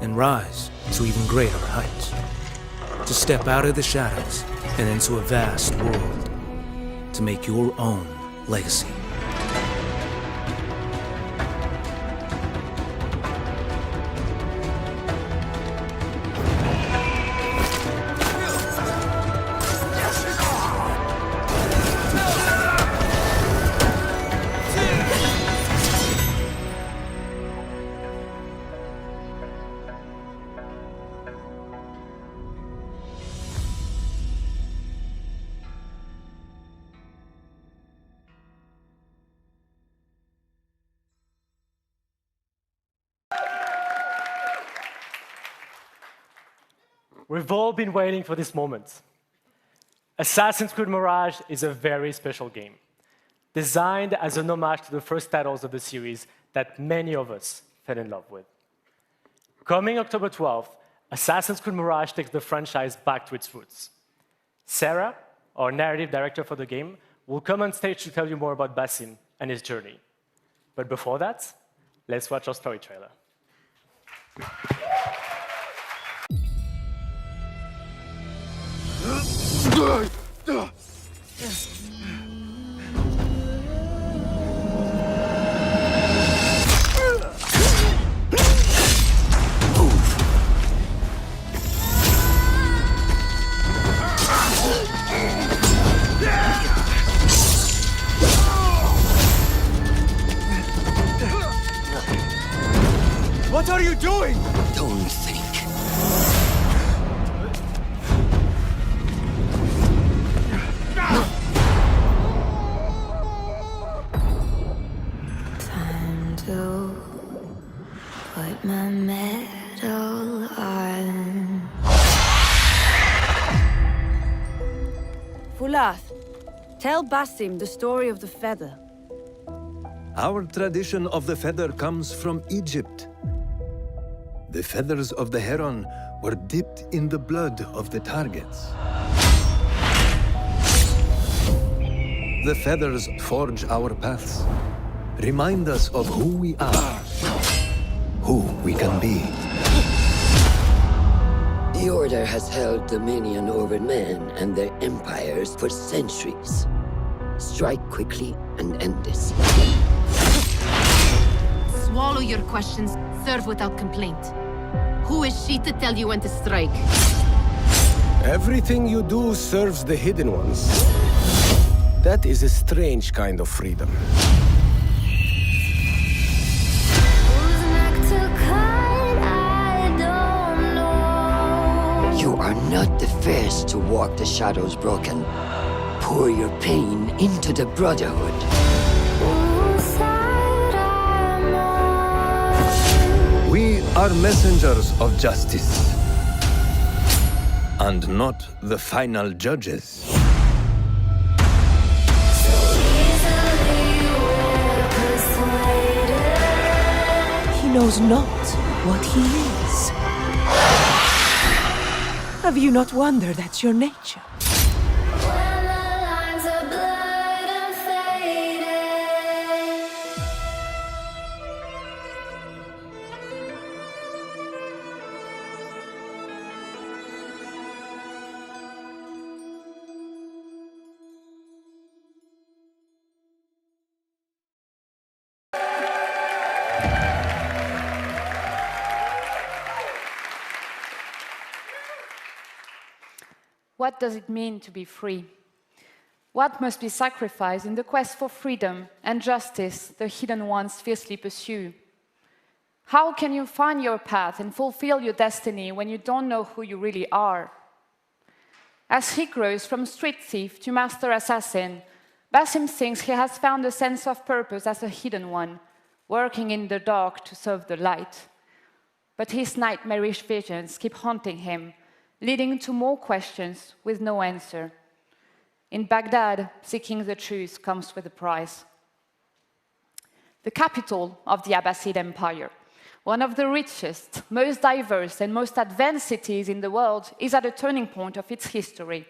and rise to even greater heights, to step out of the shadows and into a vast world, to make your own legacy. We've all been waiting for this moment. Assassin's Creed Mirage is a very special game, designed as an homage to the first titles of the series that many of us fell in love with. Coming October 12th, Assassin's Creed Mirage takes the franchise back to its roots. Sarah, our narrative director for the game, will come on stage to tell you more about Basim and his journey. But before that, let's watch our story trailer. What are you doing? Don't think. Time to put my medal on. Fulath, tell Basim the story of the feather. Our tradition of the feather comes from Egypt. The feathers of the heron were dipped in the blood of the targets. The feathers forge our paths, remind us of who we are, who we can be. The Order has held dominion over men and their empires for centuries. Strike quickly and end this. Swallow your questions, serve without complaint. Who is she to tell you when to strike? Everything you do serves the hidden ones. That is a strange kind of freedom. You are not the first to walk the shadows broken. Pour your pain into the Brotherhood. We are messengers of justice, and not the final judges. He knows not what he is. Have you not wondered at your nature? What does it mean to be free? What must be sacrificed in the quest for freedom and justice the hidden ones fiercely pursue? How can you find your path and fulfill your destiny when you don't know who you really are? As he grows from street thief to master assassin, Basim thinks he has found a sense of purpose as a hidden one, working in the dark to serve the light. But his nightmarish visions keep haunting him, leading to more questions with no answer. In Baghdad, seeking the truth comes with a price. The capital of the Abbasid Empire, one of the richest, most diverse, and most advanced cities in the world, is at a turning point of its history.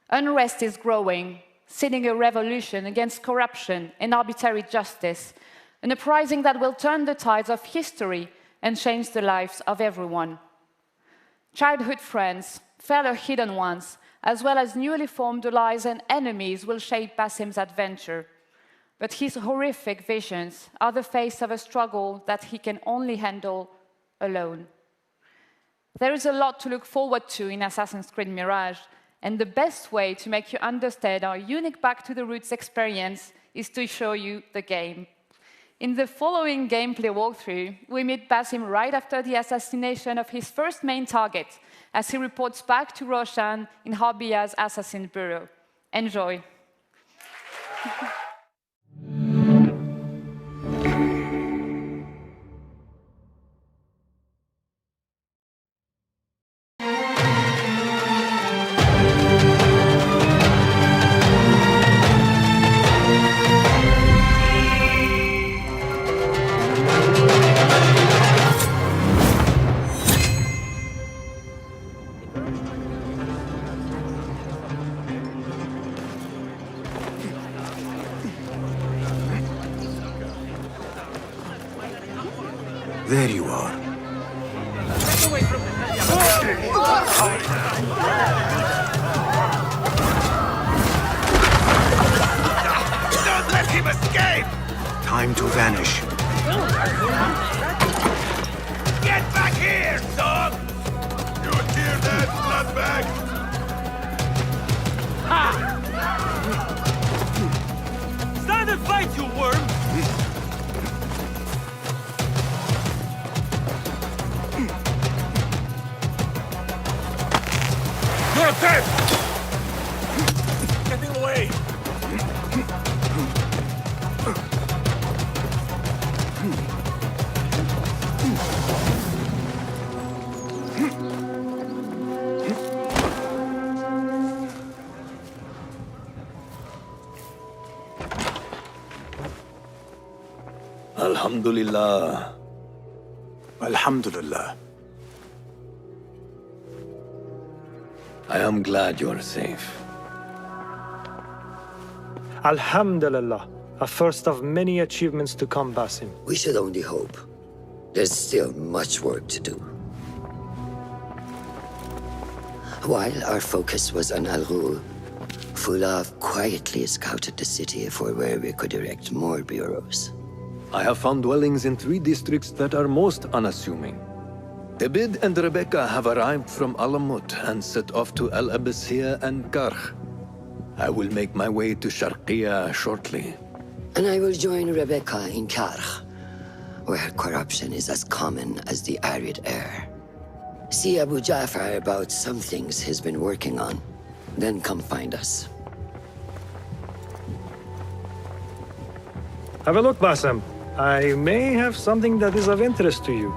Unrest is growing, seeding a revolution against corruption and arbitrary justice, an uprising that will turn the tides of history and change the lives of everyone. Childhood friends, fellow hidden ones, as well as newly formed allies and enemies will shape Basim's adventure. But his horrific visions are the face of a struggle that he can only handle alone. There is a lot to look forward to in Assassin's Creed Mirage, and the best way to make you understand our unique Back to the Roots experience is to show you the game. In the following gameplay walkthrough, we meet Basim right after the assassination of his first main target, as he reports back to Roshan in Harbiya's Assassin Bureau. Enjoy. There you are. Don't let him escape! Time to vanish. Get back here, dog! You hear that, bloodbag? Stand and fight, you worm! You're dead! Getting away! Alhamdulillah. Alhamdulillah. I am glad you're safe. Alhamdulillah. A first of many achievements to come, Basim. We should only hope. There's still much work to do. While our focus was on Al-Ghul, Fulav quietly scouted the city for where we could erect more bureaus. I have found dwellings in 3 districts that are most unassuming. Abid and Rebecca have arrived from Alamut and set off to Al Abbasiyah and Karh. I will make my way to Sharqiyah shortly. And I will join Rebecca in Karh, where corruption is as common as the arid air. See Abu Ja'far about some things he's been working on. Then come find us. Have a look, Basim. I may have something that is of interest to you.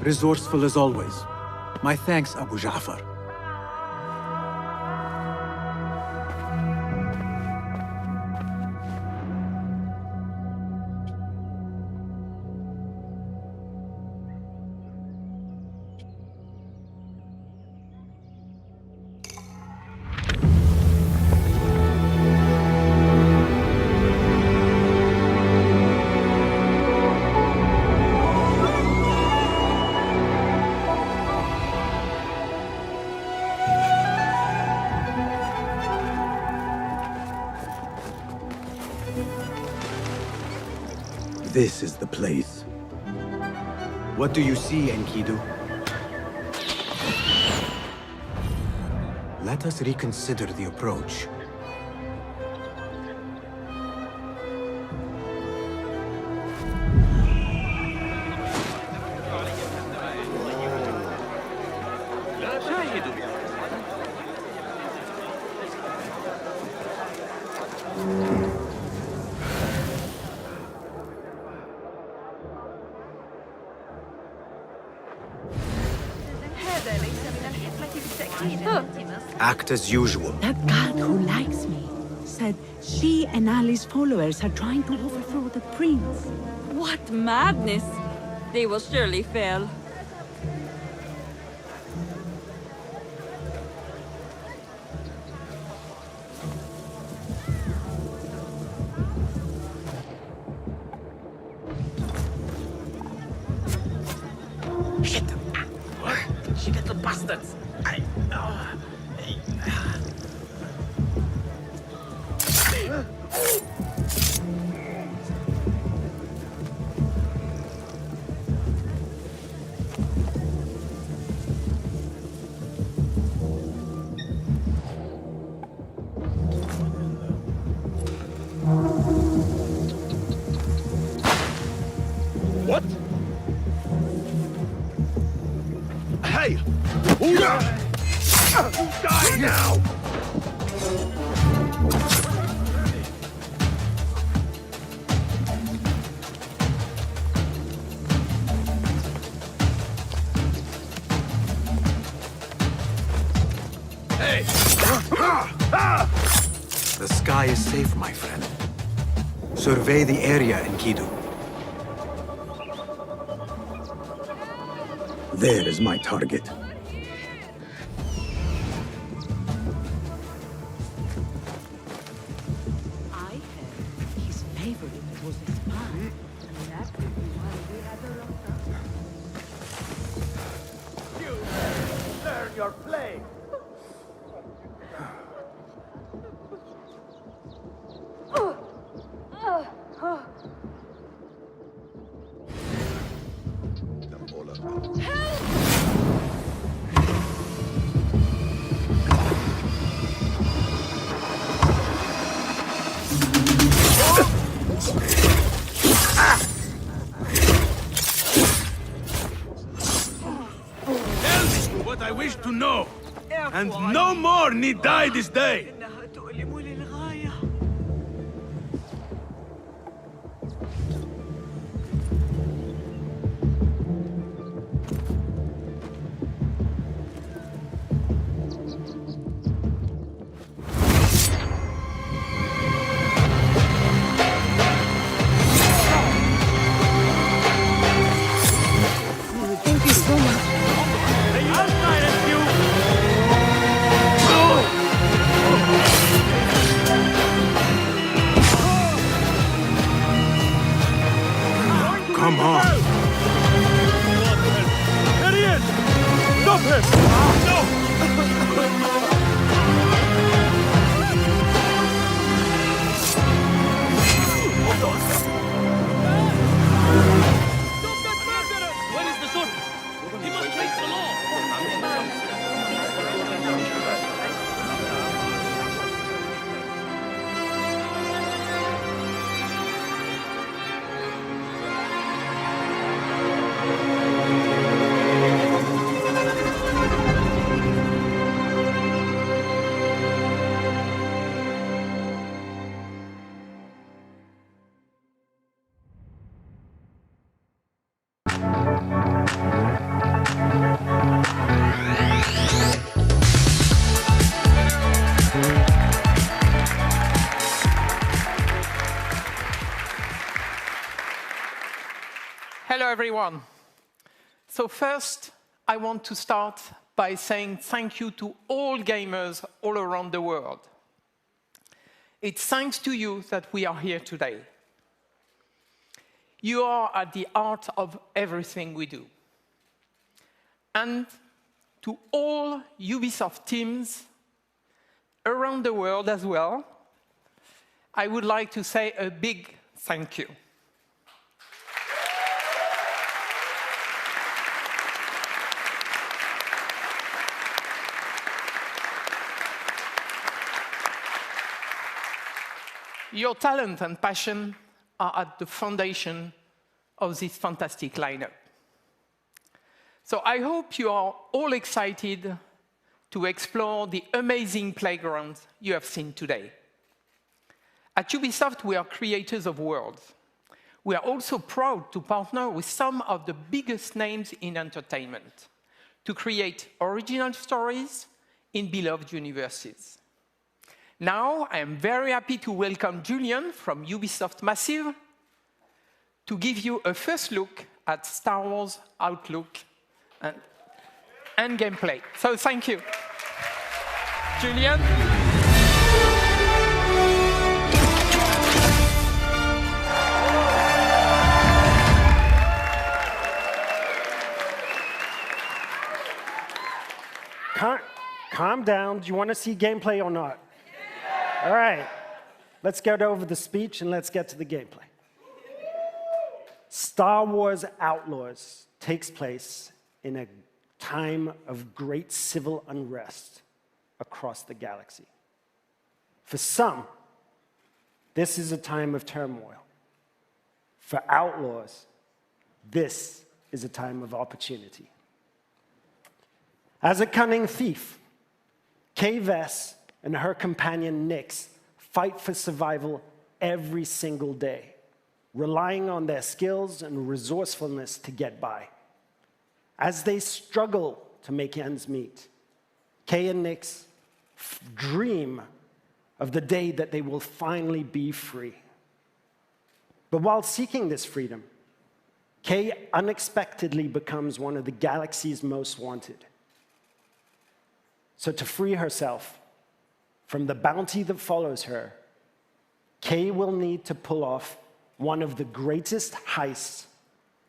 Resourceful as always. My thanks, Abu Ja'far. This is the place. What do you see, Enkidu? Let us reconsider the approach. Act as usual. That guard who likes me said she and Ali's followers are trying to overthrow the prince. What madness! They will surely fail. Shit! What? She got the bastards! What? Hey! Die now! Hey! The sky is safe, my friend. Survey the area, Enkidu. There is my target. I heard his favorite was a spy, and that could be why we had a lot of... You learn your play! Tell me what I wish to know, and no more need die this day. Thank you so much. I'll silence you! Come on. Idiot! Stop him! No! Where is the sword? He must face the law. Hello, everyone. So first, I want to start by saying thank you to all gamers all around the world. It's thanks to you that we are here today. You are at the heart of everything we do. And to all Ubisoft teams around the world as well, I would like to say a big thank you. Your talent and passion are at the foundation of this fantastic lineup. So I hope you are all excited to explore the amazing playground you have seen today. At Ubisoft, we are creators of worlds. We are also proud to partner with some of the biggest names in entertainment to create original stories in beloved universes. Now, I am very happy to welcome Julian from Ubisoft Massive to give you a first look at Star Wars Outlook and gameplay. So thank you. Julian? Calm down. Do you want to see gameplay or not? All right. Let's get over the speech and let's get to the gameplay. Star Wars Outlaws takes place in a time of great civil unrest across the galaxy. For some, this is a time of turmoil. For Outlaws, this is a time of opportunity. As a cunning thief, Kay Vess and her companion Nyx fight for survival every single day, relying on their skills and resourcefulness to get by. As they struggle to make ends meet, Kay and Nyx dream of the day that they will finally be free. But while seeking this freedom, Kay unexpectedly becomes one of the galaxy's most wanted. So to free herself from the bounty that follows her, Kay will need to pull off one of the greatest heists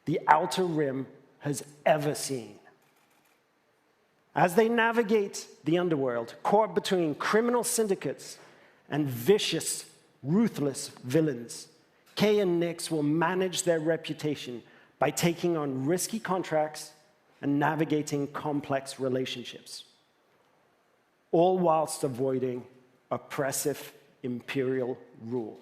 the Outer Rim has ever seen. As they navigate the underworld, caught between criminal syndicates and vicious, ruthless villains, Kay and Nyx will manage their reputation by taking on risky contracts and navigating complex relationships, all whilst avoiding oppressive imperial rule.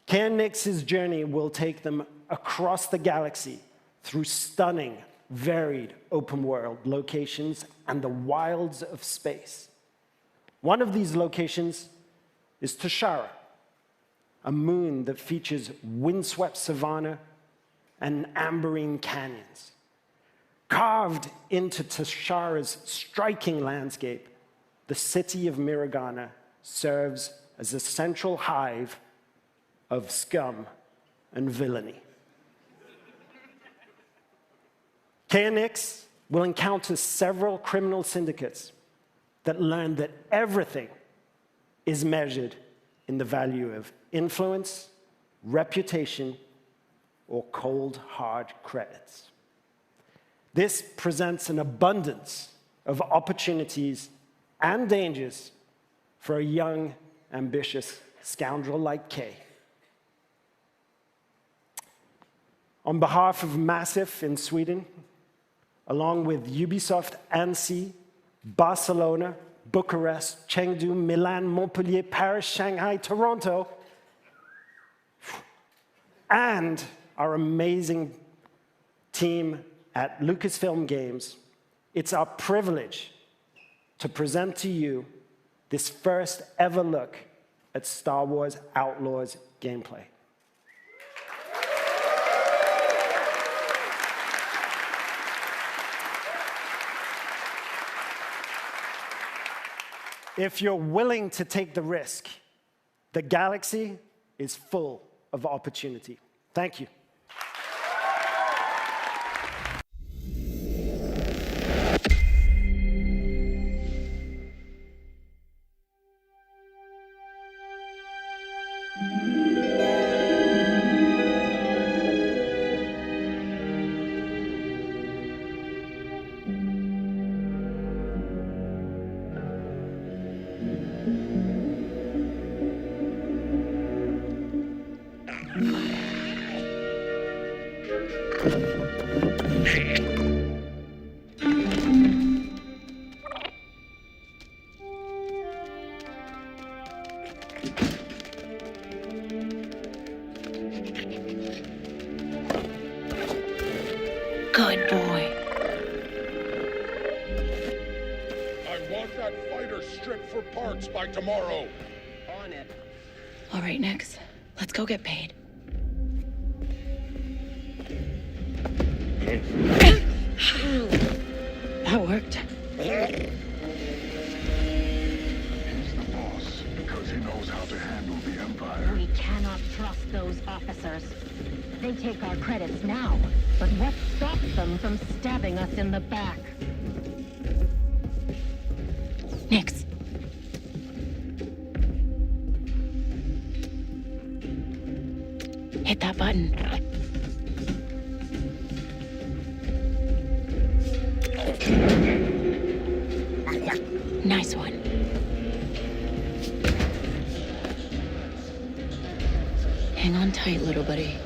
Kay and Nyx's journey will take them across the galaxy through stunning, varied open-world locations and the wilds of space. One of these locations is Tashara, a moon that features windswept savanna and amberine canyons. Carved into Tashara's striking landscape, the city of Miragana serves as a central hive of scum and villainy. Kay and Nyx will encounter several criminal syndicates that learn that everything is measured in the value of influence, reputation, or cold, hard credits. This presents an abundance of opportunities and dangers for a young, ambitious scoundrel like Kay. On behalf of Massive in Sweden, along with Ubisoft Annecy, Barcelona, Bucharest, Chengdu, Milan, Montpellier, Paris, Shanghai, Toronto, and our amazing team at Lucasfilm Games, it's our privilege to present to you this first ever look at Star Wars Outlaws gameplay. If you're willing to take the risk, the galaxy is full of opportunity. Thank you. that fighter stripped for parts by tomorrow. On it. All right, Nix. Let's go get paid. That worked. He's the boss because he knows how to handle the Empire. We cannot trust those officers. They take our credits now, but what stops them from stabbing us in the back? Nix. Hit that button. Nice one. Hang on tight, little buddy.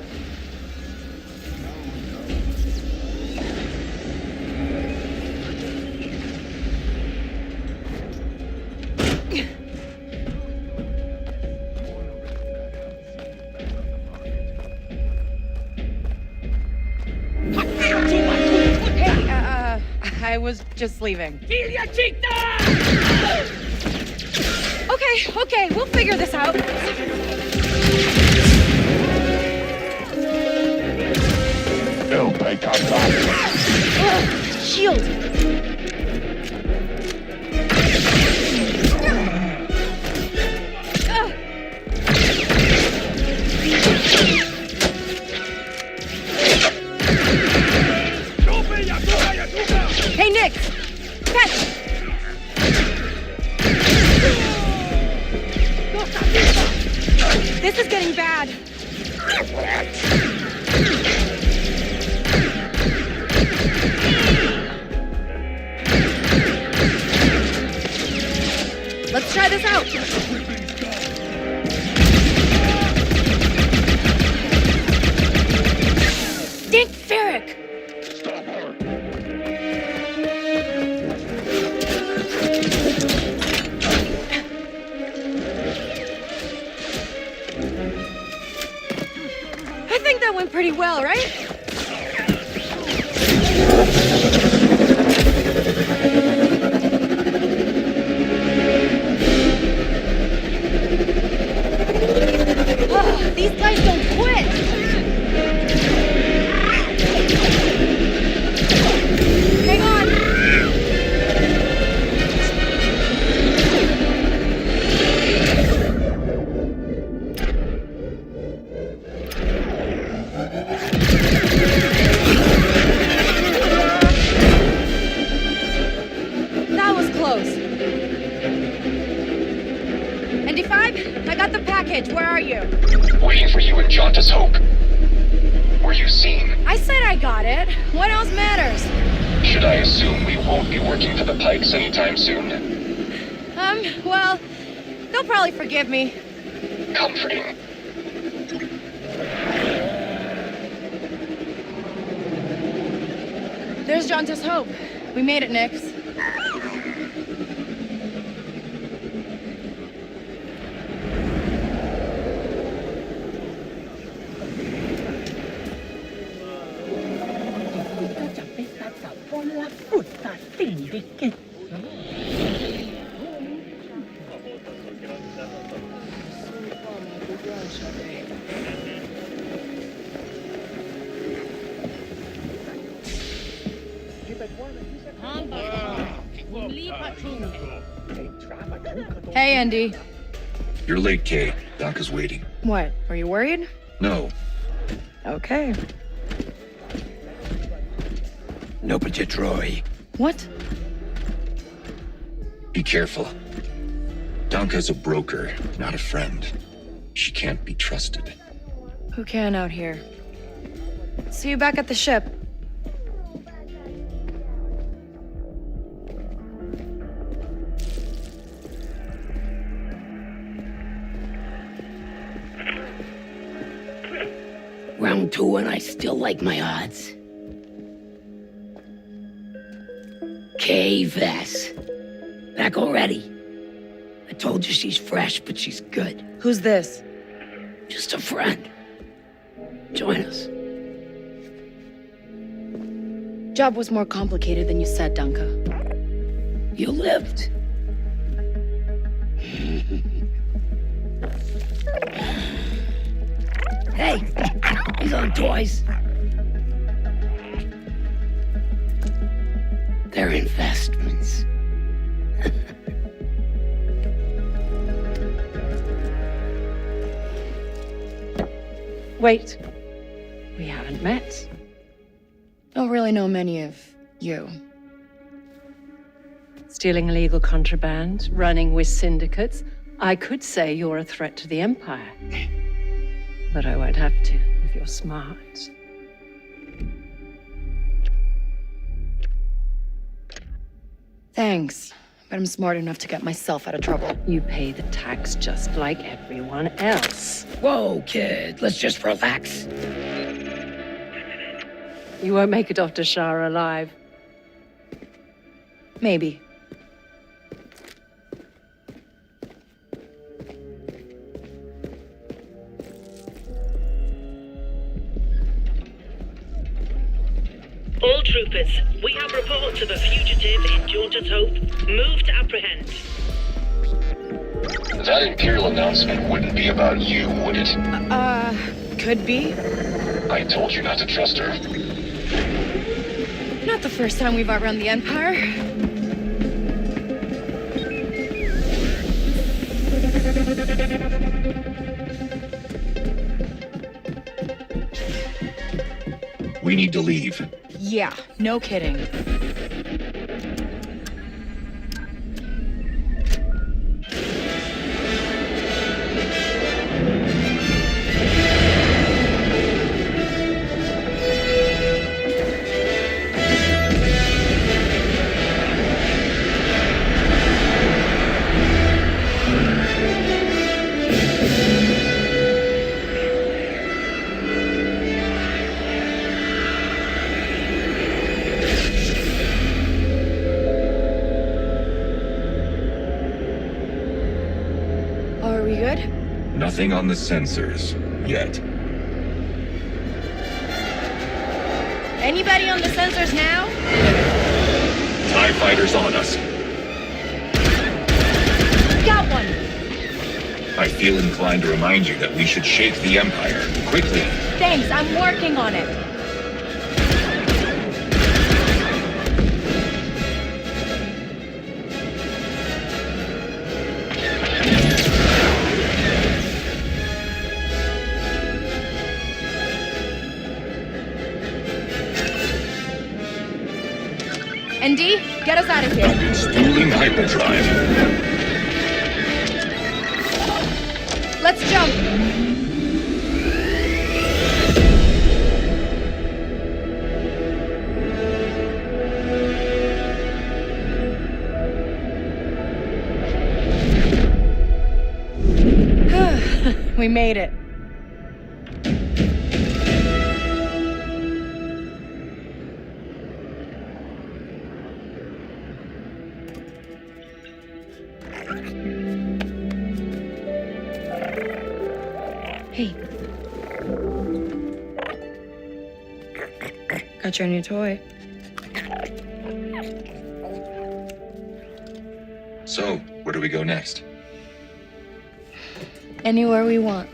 I was just leaving. Okay, we'll figure this out. Shield. Hey, Nick! Catch! This is getting bad. Let's try this out. Dink Ferric! Stop her! I think that went pretty well, right? Ugh, these guys don't quit! Hang on! That was close. ND5, I got the package. Where are you? Waiting for you in Jauntus Hope. Were you seen? I said I got it. What else matters? Should I assume we won't be working for the Pikes anytime soon? Well, they'll probably forgive me. Comforting. There's Jauntus Hope. We made it, Nix. Hey, Andy. You're late, Kay. Doc is waiting. What? Are you worried? No. Okay. No, but you, Troy. What? Be careful. Danka's a broker, not a friend. She can't be trusted. Who can out here? See you back at the ship. Round 2 and I still like my odds. Kay Vess. Back already. I told you she's fresh, but she's good. Who's this? Just a friend. Join us. Job was more complicated than you said, Danka. You lived. Hey, these aren't toys. They're investments. Wait. We haven't met. Don't really know many of you. Stealing illegal contraband, running with syndicates. I could say you're a threat to the Empire. But I won't have to if you're smart. Thanks, but I'm smart enough to get myself out of trouble. You pay the tax just like everyone else. Whoa, kid, let's just relax. You won't make it off to Shara alive. Maybe. All troopers, we have reports of a fugitive in Jaunter's Hope. Move to apprehend. That Imperial announcement wouldn't be about you, would it? Could be. I told you not to trust her. Not the first time we've outrun the Empire. We need to leave. Yeah, no kidding. Nothing on the sensors, yet. Anybody on the sensors now? TIE fighters on us. Got one! I feel inclined to remind you that we should shake the Empire, quickly. Thanks, I'm working on it. ND, get us out of here. Spooling hyperdrive. Let's jump. We made it. Hey. Got your new toy. So, where do we go next? Anywhere we want.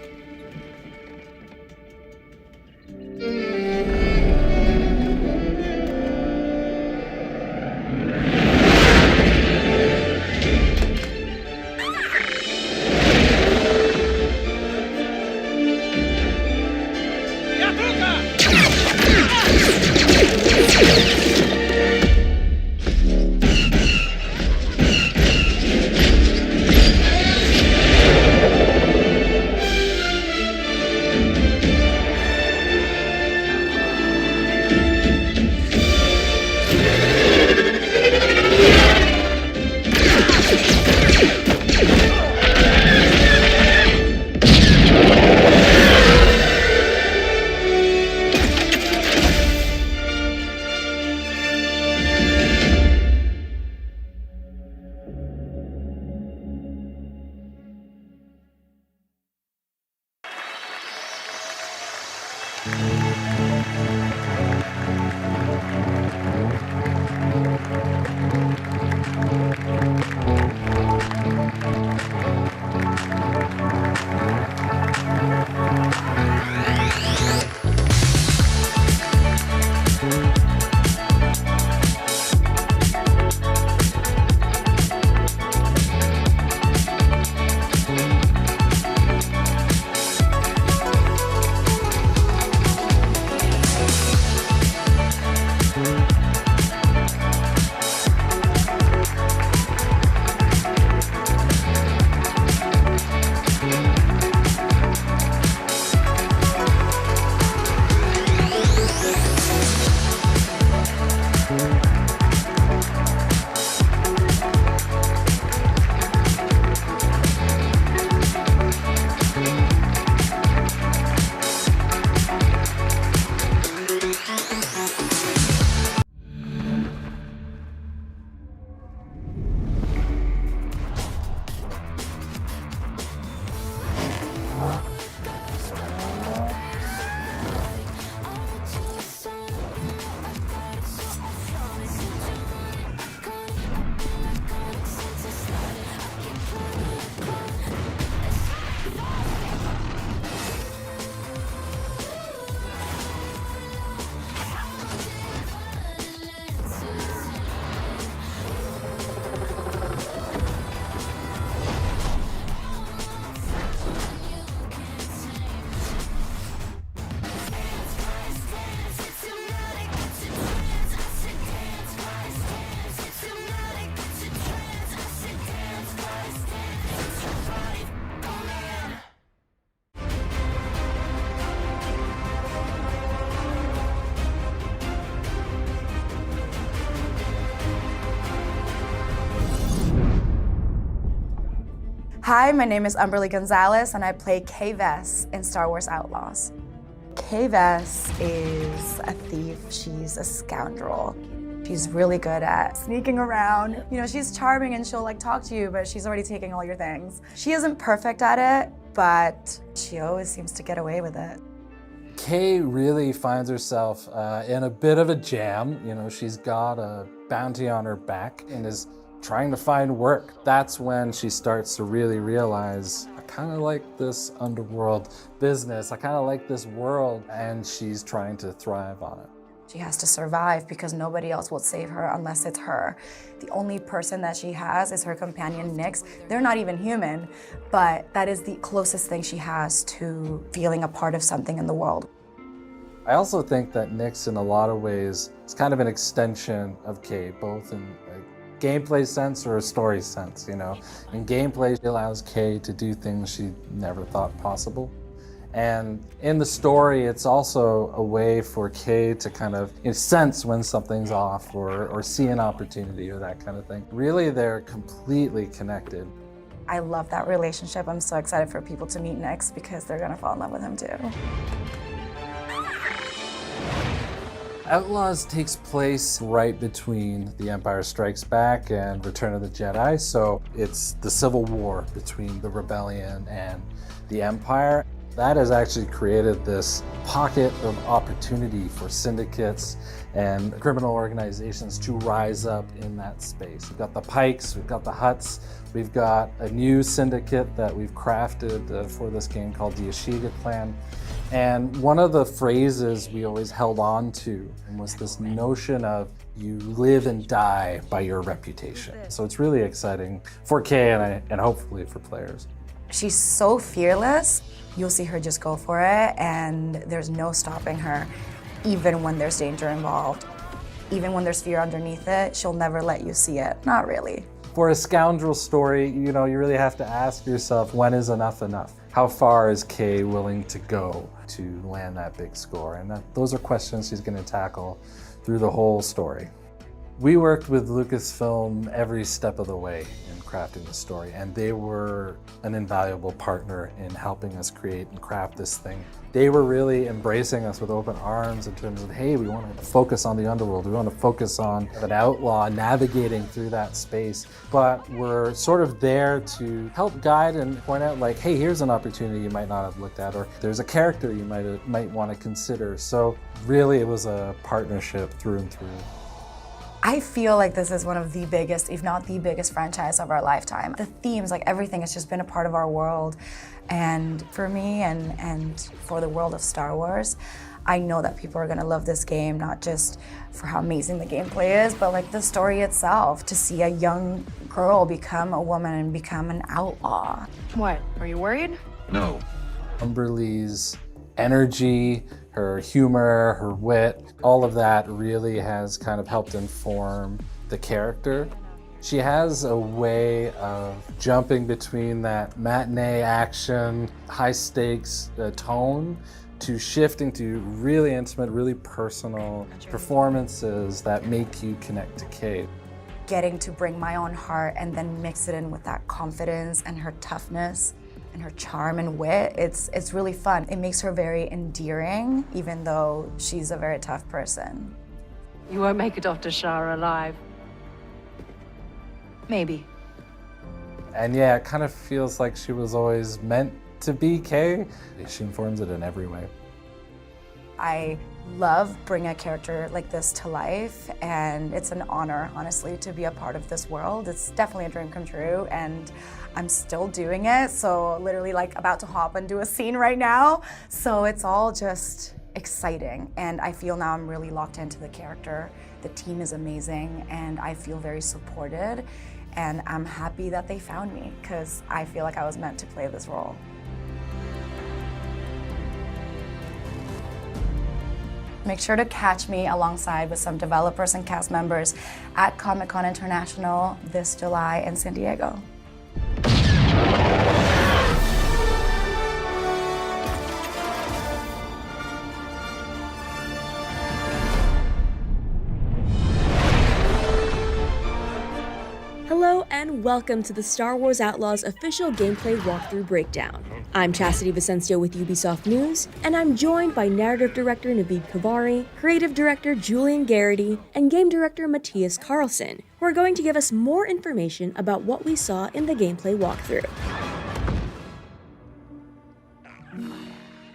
Hi, my name is Umberly Gonzalez, and I play Kay Vess in Star Wars Outlaws. Kay Vess is a thief. She's a scoundrel. She's really good at sneaking around. You know, she's charming and she'll like talk to you, but she's already taking all your things. She isn't perfect at it, but she always seems to get away with it. Kay really finds herself in a bit of a jam. You know, she's got a bounty on her back and is trying to find work. That's when she starts to really realize, I kind of like this underworld business. I kind of like this world, and she's trying to thrive on it. She has to survive because nobody else will save her unless it's her. The only person that she has is her companion, Nyx. They're not even human, but that is the closest thing she has to feeling a part of something in the world. I also think that Nyx, in a lot of ways, is kind of an extension of Kay, both in a gameplay sense or a story sense, you know. In gameplay, she allows Kay to do things she never thought possible. And in the story, it's also a way for Kay to kind of sense when something's off or see an opportunity or that kind of thing. Really, they're completely connected. I love that relationship. I'm so excited for people to meet Nyx because they're gonna fall in love with him too. Outlaws takes place right between The Empire Strikes Back and Return of the Jedi, so it's the civil war between the Rebellion and the Empire. That has actually created this pocket of opportunity for syndicates and criminal organizations to rise up in that space. We've got the Pikes, we've got the Hutts, we've got a new syndicate that we've crafted for this game called the Ashiga Clan. And one of the phrases we always held on to was this notion of you live and die by your reputation. So it's really exciting for Kay and hopefully for players. She's so fearless. You'll see her just go for it, and there's no stopping her, even when there's danger involved. Even when there's fear underneath it, she'll never let you see it. Not really. For a scoundrel story, you know, you really have to ask yourself, when is enough enough? How far is Kay willing to go to land that big score? And those are questions she's going to tackle through the whole story. We worked with Lucasfilm every step of the way in crafting the story, and they were an invaluable partner in helping us create and craft this thing. They were really embracing us with open arms in terms of, hey, we want to focus on the underworld, we want to focus on an outlaw navigating through that space, but we're sort of there to help guide and point out, like, hey, here's an opportunity you might not have looked at, or there's a character you might want to consider. So really, it was a partnership through and through. I feel like this is one of the biggest, if not the biggest franchise of our lifetime. The themes, like everything, has just been a part of our world. And for me and for the world of Star Wars, I know that people are gonna love this game, not just for how amazing the gameplay is, but like the story itself, to see a young girl become a woman and become an outlaw. What, are you worried? No. Umberly's energy, her humor, her wit, all of that really has kind of helped inform the character. She has a way of jumping between that matinee action, high stakes tone to shifting to really intimate, really personal performances that make you connect to Kay. Getting to bring my own heart and then mix it in with that confidence and her toughness and her charm and wit, it's really fun. It makes her very endearing, even though she's a very tough person. You won't make it off to Shara alive. Maybe. And yeah, it kind of feels like she was always meant to be Kay. She informs it in every way. I love bringing a character like this to life, and it's an honor, honestly, to be a part of this world. It's definitely a dream come true, and I'm still doing it, so literally like about to hop and do a scene right now. So it's all just exciting, and I feel now I'm really locked into the character. The team is amazing, and I feel very supported, and I'm happy that they found me, because I feel like I was meant to play this role. Make sure to catch me alongside with some developers and cast members at Comic-Con International this July in San Diego. Hello and welcome to the Star Wars Outlaws official gameplay walkthrough breakdown. I'm Chastity Vicencio with Ubisoft News, and I'm joined by narrative director Naveed Kavari, creative director Julian Garrity, and game director Matthias Carlson, who are going to give us more information about what we saw in the gameplay walkthrough.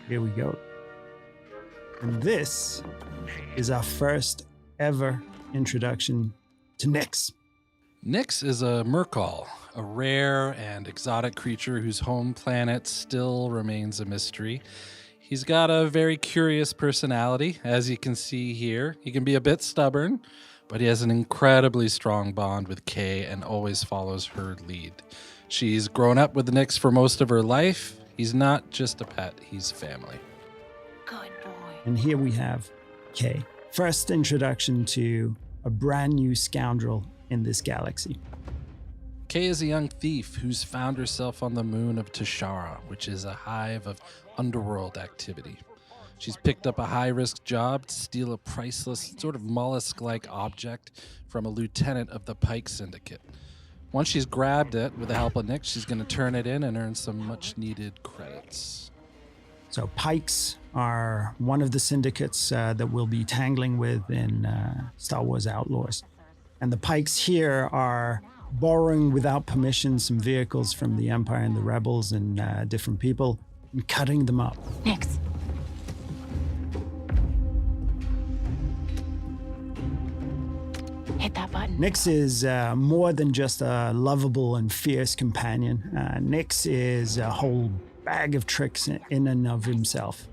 Here we go. And this is our first ever introduction to Nyx. Nyx is a Merkal, a rare and exotic creature whose home planet still remains a mystery. He's got a very curious personality, as you can see here. He can be a bit stubborn, but he has an incredibly strong bond with Kay and always follows her lead. She's grown up with Nyx for most of her life. He's not just a pet, he's family. And here we have Kay. First introduction to a brand new scoundrel in this galaxy. Kay is a young thief who's found herself on the moon of Tashara, which is a hive of underworld activity. She's picked up a high-risk job to steal a priceless, sort of mollusk-like object from a lieutenant of the Pike Syndicate. Once she's grabbed it, with the help of Nyx, she's going to turn it in and earn some much-needed credits. So Pikes are one of the syndicates that we'll be tangling with in Star Wars Outlaws. And the Pikes here are borrowing without permission some vehicles from the Empire and the Rebels and different people and cutting them up. Nyx. Hit that button. Nyx is more than just a lovable and fierce companion. Nyx is a whole bag of tricks in and of himself.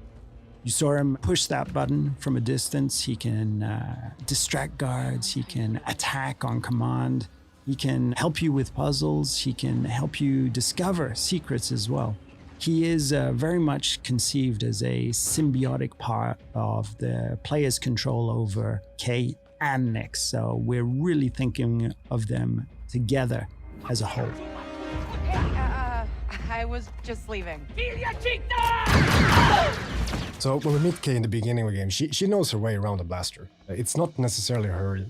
You saw him push that button from a distance. He can distract guards. He can attack on command. He can help you with puzzles. He can help you discover secrets as well. He is very much conceived as a symbiotic part of the player's control over Kay and Nyx. So we're really thinking of them together as a whole. I was just leaving. So when we meet Kay in the beginning of the game, she knows her way around the blaster. It's not necessarily her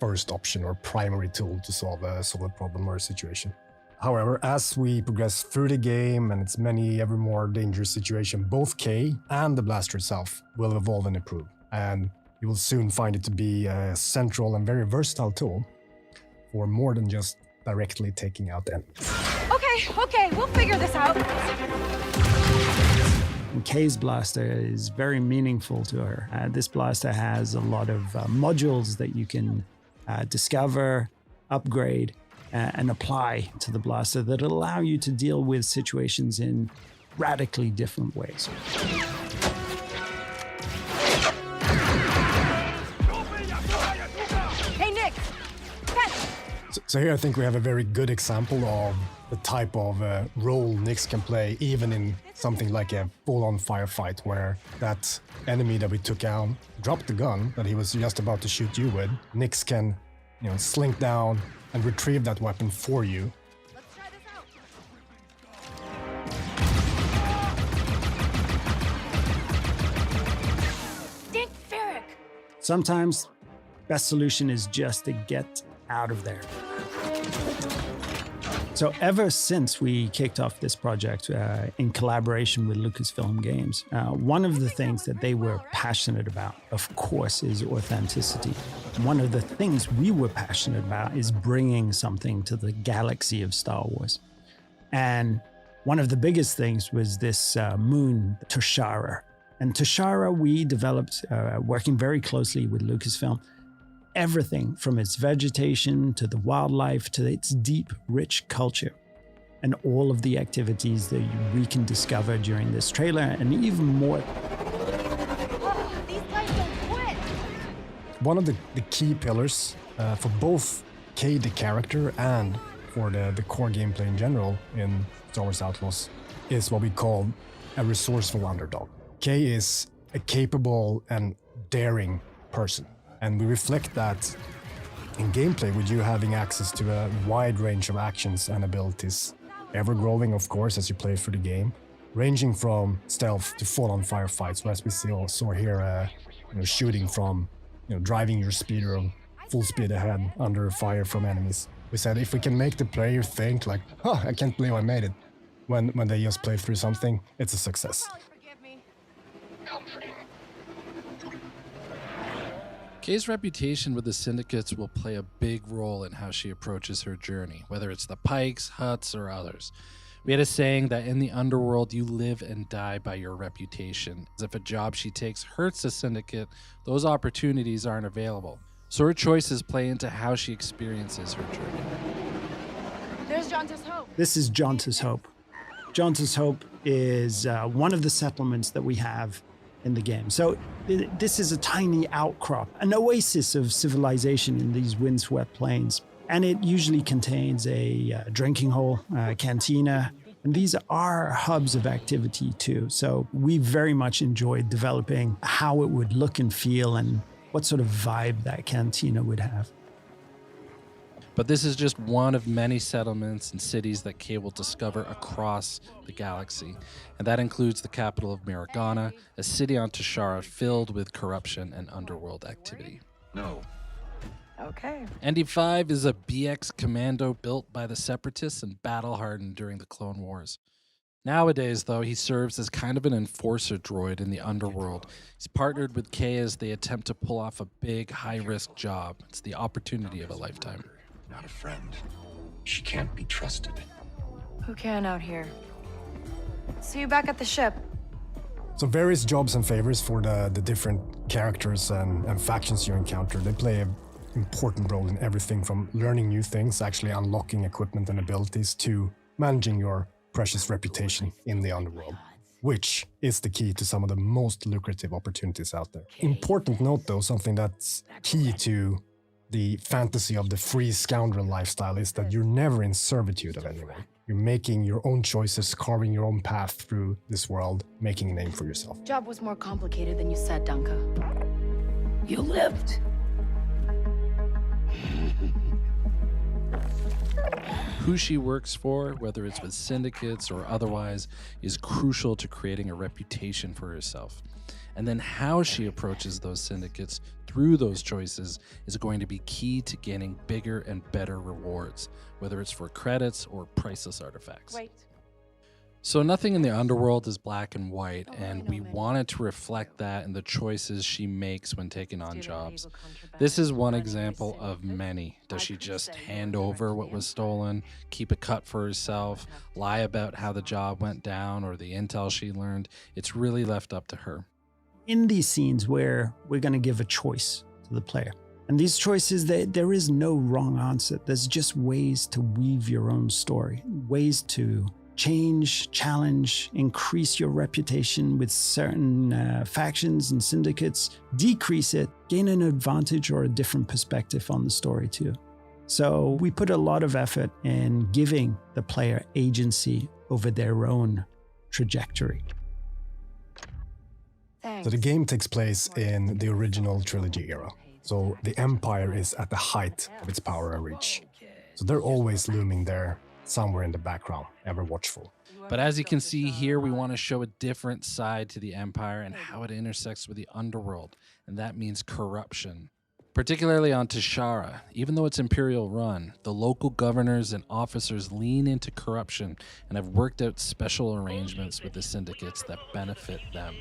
first option or primary tool to solve a problem or a situation. However, as we progress through the game and its many ever more dangerous situations, both Kay and the blaster itself will evolve and improve. And you will soon find it to be a central and very versatile tool for more than just directly taking out enemies. Okay, we'll figure this out. And Kay's blaster is very meaningful to her. This blaster has a lot of modules that you can discover, upgrade, and apply to the blaster that allow you to deal with situations in radically different ways. Hey, Nyx! So here I think we have a very good example of the type of role Nyx can play, even in something like a full-on firefight, where that enemy that we took out dropped the gun that he was just about to shoot you with. Nyx can, slink down and retrieve that weapon for you. Let's try this out. Dink Ferric! Sometimes, best solution is just to get out of there. So ever since we kicked off this project in collaboration with Lucasfilm Games, one of the things that they were passionate about, of course, is authenticity. One of the things we were passionate about is bringing something to the galaxy of Star Wars. And one of the biggest things was this moon, Tashara. And Tashara we developed working very closely with Lucasfilm. Everything from its vegetation to the wildlife to its deep, rich culture, and all of the activities that we can discover during this trailer, and even more. These guys don't quit! One of the key pillars for both Kay the character and for the core gameplay in general in Star Wars Outlaws is what we call a resourceful underdog. Kay is a capable and daring person. And we reflect that in gameplay with you having access to a wide range of actions and abilities, ever growing, of course, as you play through the game, ranging from stealth to full-on firefights. So as we saw here, shooting from, driving your speeder full speed ahead under fire from enemies. We said if we can make the player think like, oh, I can't believe I made it, when they just play through something, it's a success. Kay's reputation with the syndicates will play a big role in how she approaches her journey, whether it's the Pikes, Huts, or others. We had a saying that in the underworld, you live and die by your reputation. As if a job she takes hurts the syndicate, those opportunities aren't available. So her choices play into how she experiences her journey. There's Jonta's Hope. This is Jonta's Hope. Jonta's Hope is one of the settlements that we have in the game. So this is a tiny outcrop, an oasis of civilization in these windswept plains. And it usually contains a drinking hole, a cantina, and these are hubs of activity too. So we very much enjoyed developing how it would look and feel and what sort of vibe that cantina would have. But this is just one of many settlements and cities that Kay will discover across the galaxy. And that includes the capital of Miragana, a city on Tashara filled with corruption and underworld activity. No. Okay. ND5 is a BX commando built by the Separatists and battle-hardened during the Clone Wars. Nowadays, though, he serves as kind of an enforcer droid in the underworld. He's partnered with Kay as they attempt to pull off a big, high-risk job. It's the opportunity of a lifetime. Not a friend. She can't be trusted. Who can out here? See you back at the ship. So various jobs and favors for the different characters and factions you encounter. They play an important role in everything from learning new things, actually unlocking equipment and abilities, to managing your precious reputation in the underworld, which is the key to some of the most lucrative opportunities out there. Important note though, something that's key to the fantasy of the free scoundrel lifestyle is that you're never in servitude of anyone. You're making your own choices, carving your own path through this world, making a name for yourself. Job was more complicated than you said, Danka. You lived. Who she works for, whether it's with syndicates or otherwise, is crucial to creating a reputation for herself. And then how she approaches those syndicates through those choices is going to be key to gaining bigger and better rewards, whether it's for credits or priceless artifacts. Wait. So nothing in the underworld is black and white, and we wanted to reflect that in the choices she makes when taking on jobs. This is one example of many. Does she just hand over what was stolen, keep a cut for herself, lie about how the job went down or the intel she learned? It's really left up to her. In these scenes where we're going to give a choice to the player, and these choices, there is no wrong answer. There's just ways to weave your own story, ways to change, challenge, increase your reputation with certain factions and syndicates, decrease it, gain an advantage or a different perspective on the story too. So we put a lot of effort in giving the player agency over their own trajectory. Thanks. So the game takes place in the original trilogy era. So the Empire is at the height of its power and reach. So they're always looming there, somewhere in the background, ever watchful. But as you can see here, we want to show a different side to the Empire and how it intersects with the underworld, and that means corruption. Particularly on Tashara, even though it's Imperial run, the local governors and officers lean into corruption and have worked out special arrangements with the syndicates that benefit them.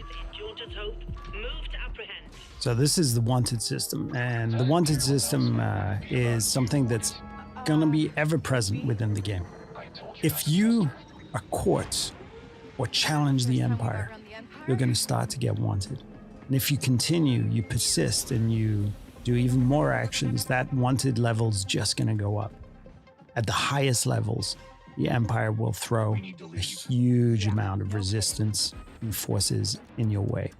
So this is the wanted system, and the wanted system is something that's going to be ever present within the game. If you are caught or challenge the Empire, you're going to start to get wanted. And if you continue, you persist, and you do even more actions, that wanted level's just going to go up. At the highest levels, the Empire will throw a huge amount of resistance and forces in your way.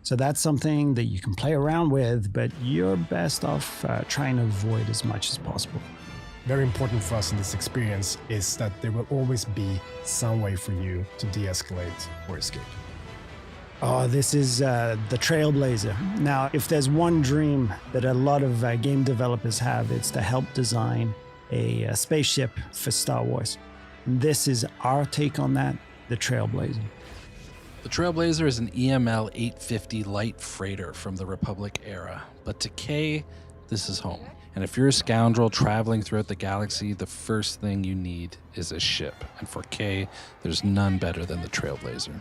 So that's something that you can play around with, but you're best off trying to avoid as much as possible. Very important for us in this experience is that there will always be some way for you to de-escalate or escape. Oh, this is the Trailblazer. Now, if there's one dream that a lot of game developers have, it's to help design a spaceship for Star Wars. And this is our take on that, the Trailblazer. The Trailblazer is an EML 850 light freighter from the Republic era, but to Kay, this is home. And if you're a scoundrel traveling throughout the galaxy, the first thing you need is a ship. And for Kay, there's none better than the Trailblazer.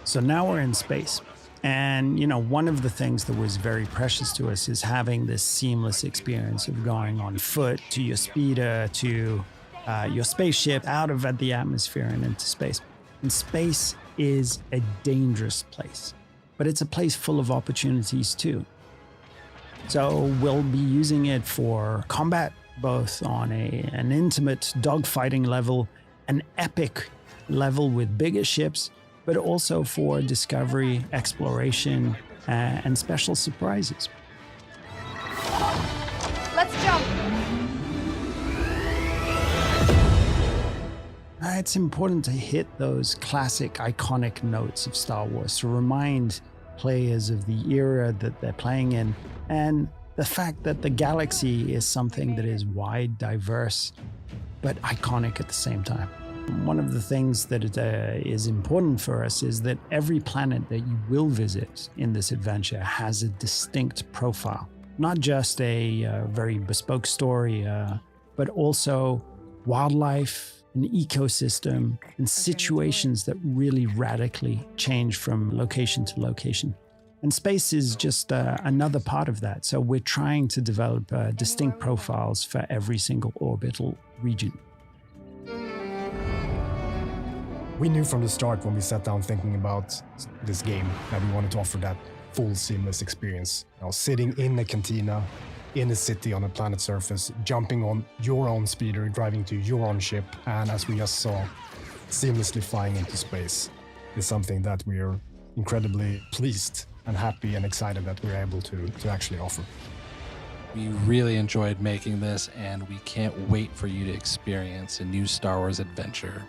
So now we're in space. And, you know, one of the things that was very precious to us is having this seamless experience of going on foot to your speeder, to your spaceship, out of the atmosphere and into space. And space is a dangerous place, but it's a place full of opportunities too. So we'll be using it for combat, both on an intimate dogfighting level, an epic level with bigger ships, but also for discovery, exploration, and special surprises. Let's jump. It's important to hit those classic, iconic notes of Star Wars to remind players of the era that they're playing in, and the fact that the galaxy is something that is wide, diverse, but iconic at the same time. One of the things that is important for us is that every planet that you will visit in this adventure has a distinct profile. Not just a very bespoke story, but also wildlife, an ecosystem, and situations that really radically change from location to location. And space is just another part of that. So we're trying to develop distinct profiles for every single orbital region. We knew from the start when we sat down thinking about this game that we wanted to offer that full seamless experience. You know, sitting in a cantina, in a city on a planet's surface, jumping on your own speeder, driving to your own ship, and as we just saw, seamlessly flying into space is something that we are incredibly pleased and happy and excited that we're able to actually offer. We really enjoyed making this, and we can't wait for you to experience a new Star Wars adventure.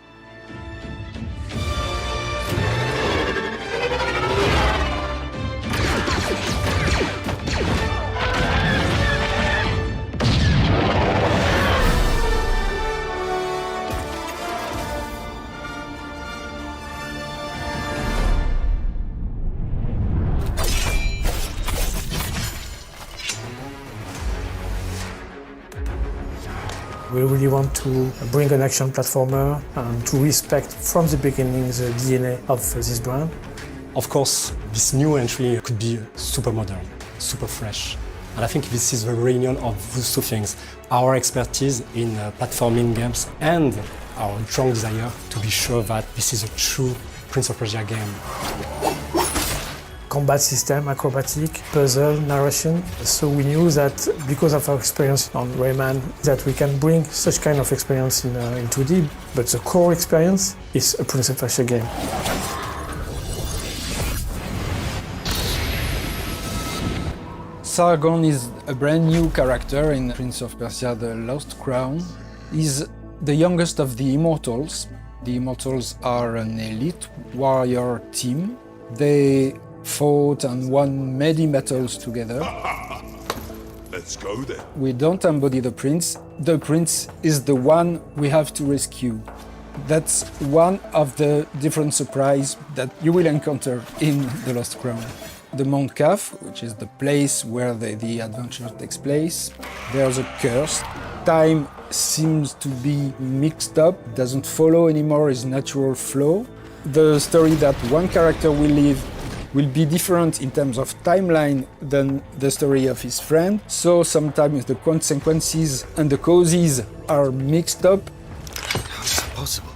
We really want to bring an action platformer and to respect from the beginning the DNA of this brand. Of course, this new entry could be super modern, super fresh. And I think this is the reunion of those two things. Our expertise in platforming games and our strong desire to be sure that this is a true Prince of Persia game. Combat system, acrobatic, puzzle, narration. So we knew that because of our experience on Rayman, that we can bring such kind of experience in 2D, but the core experience is a Prince of Persia game. Sargon is a brand new character in Prince of Persia: The Lost Crown. He's the youngest of the Immortals. The Immortals are an elite warrior team. They fought and won many battles together. Let's go then. We don't embody the prince. The prince is the one we have to rescue. That's one of the different surprises that you will encounter in The Lost Crown. The Mount Kaf, which is the place where the adventure takes place, there's a curse. Time seems to be mixed up, doesn't follow anymore its natural flow. The story that one character will live will be different in terms of timeline than the story of his friend. So sometimes the consequences and the causes are mixed up. How is that possible?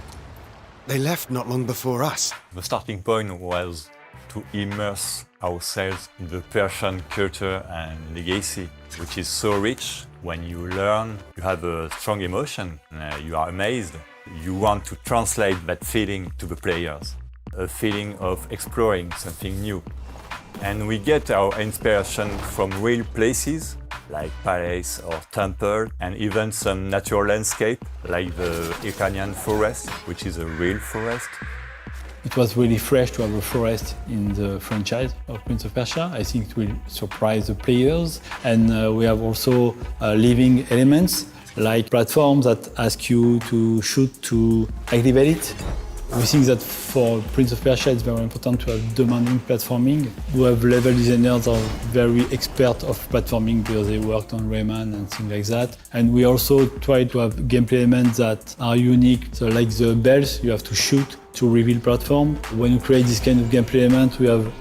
They left not long before us. The starting point was to immerse ourselves in the Persian culture and legacy, which is so rich. When you learn, you have a strong emotion, you are amazed. You want to translate that feeling to the players. A feeling of exploring something new. And we get our inspiration from real places, like palace or temple, and even some natural landscape, like the Iranian forest, which is a real forest. It was really fresh to have a forest in the franchise of Prince of Persia. I think it will surprise the players. And we have also living elements, like platforms that ask you to shoot to activate it. We think that for Prince of Persia it's very important to have demanding platforming. We have level designers are very expert of platforming because they worked on Rayman and things like that. And we also try to have gameplay elements that are unique. So like the bells, you have to shoot to reveal platform. When you create this kind of gameplay element, we have